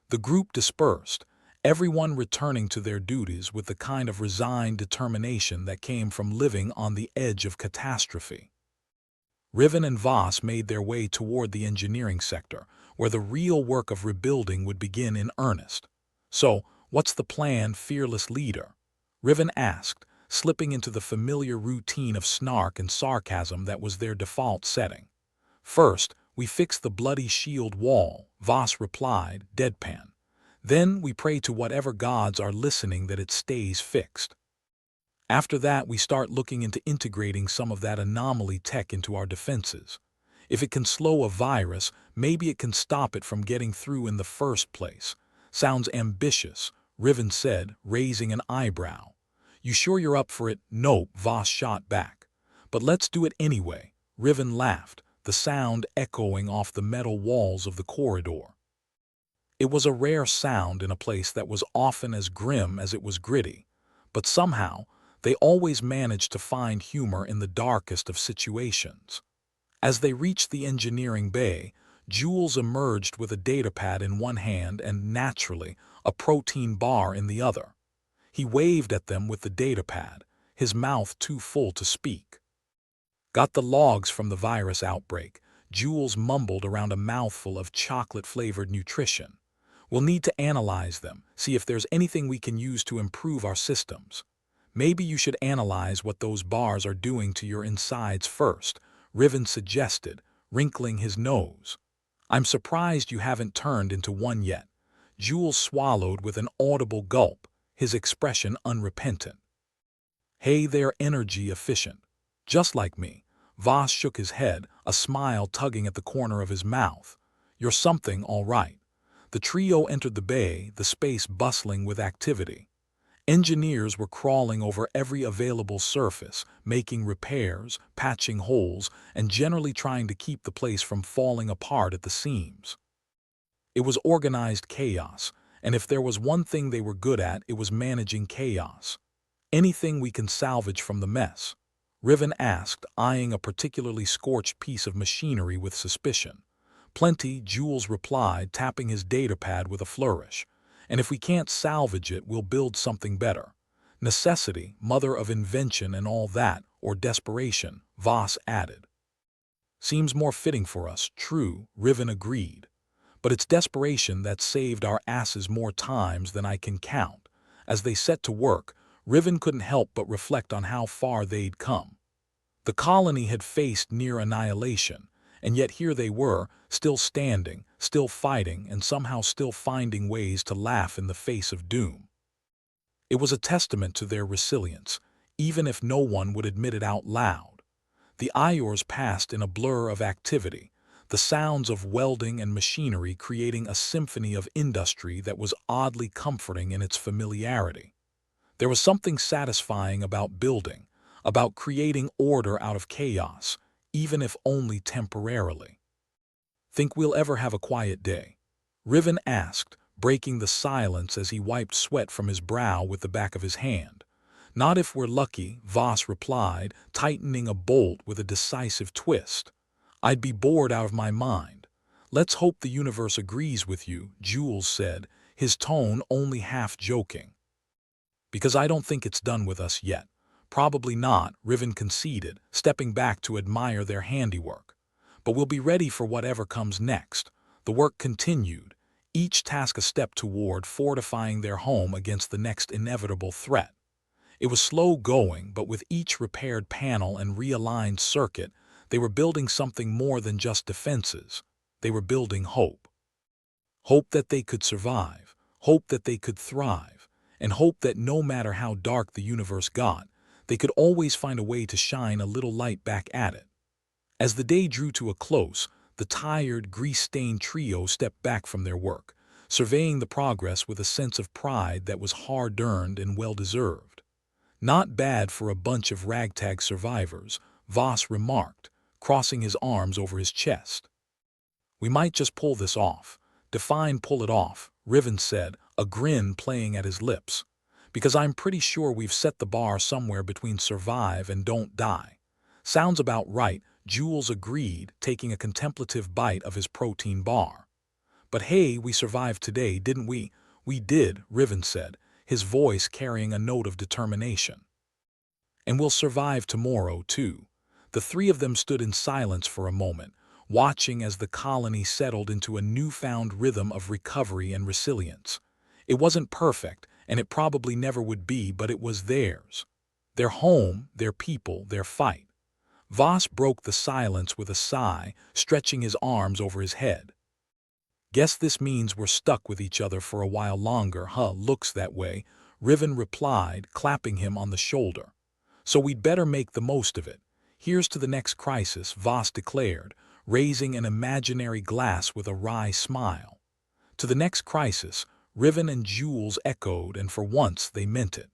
The group dispersed, everyone returning to their duties with the kind of resigned determination that came from living on the edge of catastrophe. Riven and Voss made their way toward the engineering sector, where the real work of rebuilding would begin in earnest. So, what's the plan, fearless leader? Riven asked, slipping into the familiar routine of snark and sarcasm that was their default setting. First, we fix the bloody shield wall, Voss replied, deadpan. Then we pray to whatever gods are listening that it stays fixed. After that, we start looking into integrating some of that anomaly tech into our defenses. If it can slow a virus, maybe it can stop it from getting through in the first place. Sounds ambitious, Riven said, raising an eyebrow. You sure you're up for it? Nope, Voss shot back. But let's do it anyway. Riven laughed, the sound echoing off the metal walls of the corridor. It was a rare sound in a place that was often as grim as it was gritty, but somehow, they always managed to find humor in the darkest of situations. As they reached the engineering bay, Jules emerged with a datapad in one hand and, naturally, a protein bar in the other. He waved at them with the datapad, his mouth too full to speak. Got the logs from the virus outbreak, Jules mumbled around a mouthful of chocolate-flavored nutrition. We'll need to analyze them, see if there's anything we can use to improve our systems. Maybe you should analyze what those bars are doing to your insides first, Riven suggested, wrinkling his nose. I'm surprised you haven't turned into one yet. Jules swallowed with an audible gulp, his expression unrepentant. Hey, they're energy efficient. Just like me. Voss shook his head, a smile tugging at the corner of his mouth. You're something, all right. The trio entered the bay, the space bustling with activity. Engineers were crawling over every available surface, making repairs, patching holes, and generally trying to keep the place from falling apart at the seams. It was organized chaos, and if there was one thing they were good at, it was managing chaos. Anything we can salvage from the mess? Riven asked, eyeing a particularly scorched piece of machinery with suspicion. Plenty, Jules replied, tapping his datapad with a flourish. And if we can't salvage it, we'll build something better. Necessity, mother of invention and all that, or desperation, Voss added. Seems more fitting for us, true, Riven agreed. But it's desperation that saved our asses more times than I can count. As they set to work, Riven couldn't help but reflect on how far they'd come. The colony had faced near annihilation, and yet here they were, still standing, still fighting, and somehow still finding ways to laugh in the face of doom. It was a testament to their resilience, even if no one would admit it out loud. The hours passed in a blur of activity, the sounds of welding and machinery creating a symphony of industry that was oddly comforting in its familiarity. There was something satisfying about building, about creating order out of chaos, even if only temporarily. Think we'll ever have a quiet day? Riven asked, breaking the silence as he wiped sweat from his brow with the back of his hand. "Not if we're lucky," Voss replied, tightening a bolt with a decisive twist. "I'd be bored out of my mind." "Let's hope the universe agrees with you," Jules said, his tone only half joking. "Because I don't think it's done with us yet." "Probably not," Riven conceded, stepping back to admire their handiwork. "But we'll be ready for whatever comes next." The work continued, each task a step toward fortifying their home against the next inevitable threat. It was slow going, but with each repaired panel and realigned circuit, they were building something more than just defenses. They were building hope. Hope that they could survive, hope that they could thrive, and hope that no matter how dark the universe got, they could always find a way to shine a little light back at it. As the day drew to a close, the tired, grease-stained trio stepped back from their work, surveying the progress with a sense of pride that was hard-earned and well-deserved. "Not bad for a bunch of ragtag survivors," Voss remarked, crossing his arms over his chest. "We might just pull this off." "Define pull it off," Riven said, a grin playing at his lips. "Because I'm pretty sure we've set the bar somewhere between survive and don't die." "Sounds about right," Jules agreed, taking a contemplative bite of his protein bar. "But hey, we survived today, didn't we?" "We did," Riven said, his voice carrying a note of determination. "And we'll survive tomorrow, too." The three of them stood in silence for a moment, watching as the colony settled into a newfound rhythm of recovery and resilience. It wasn't perfect, and it probably never would be, but it was theirs. Their home, their people, their fight. Voss broke the silence with a sigh, stretching his arms over his head. "Guess this means we're stuck with each other for a while longer, huh? Looks that way," Riven replied, clapping him on the shoulder. "So we'd better make the most of it. Here's to the next crisis," Voss declared, raising an imaginary glass with a wry smile. "To the next crisis," Riven and Jules echoed, and for once they meant it.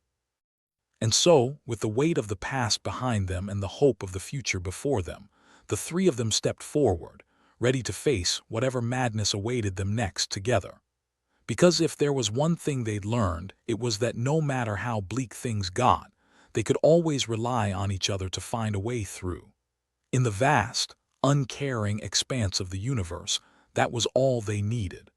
And so, with the weight of the past behind them and the hope of the future before them, the three of them stepped forward, ready to face whatever madness awaited them next together. Because if there was one thing they'd learned, it was that no matter how bleak things got, they could always rely on each other to find a way through. In the vast, uncaring expanse of the universe, that was all they needed.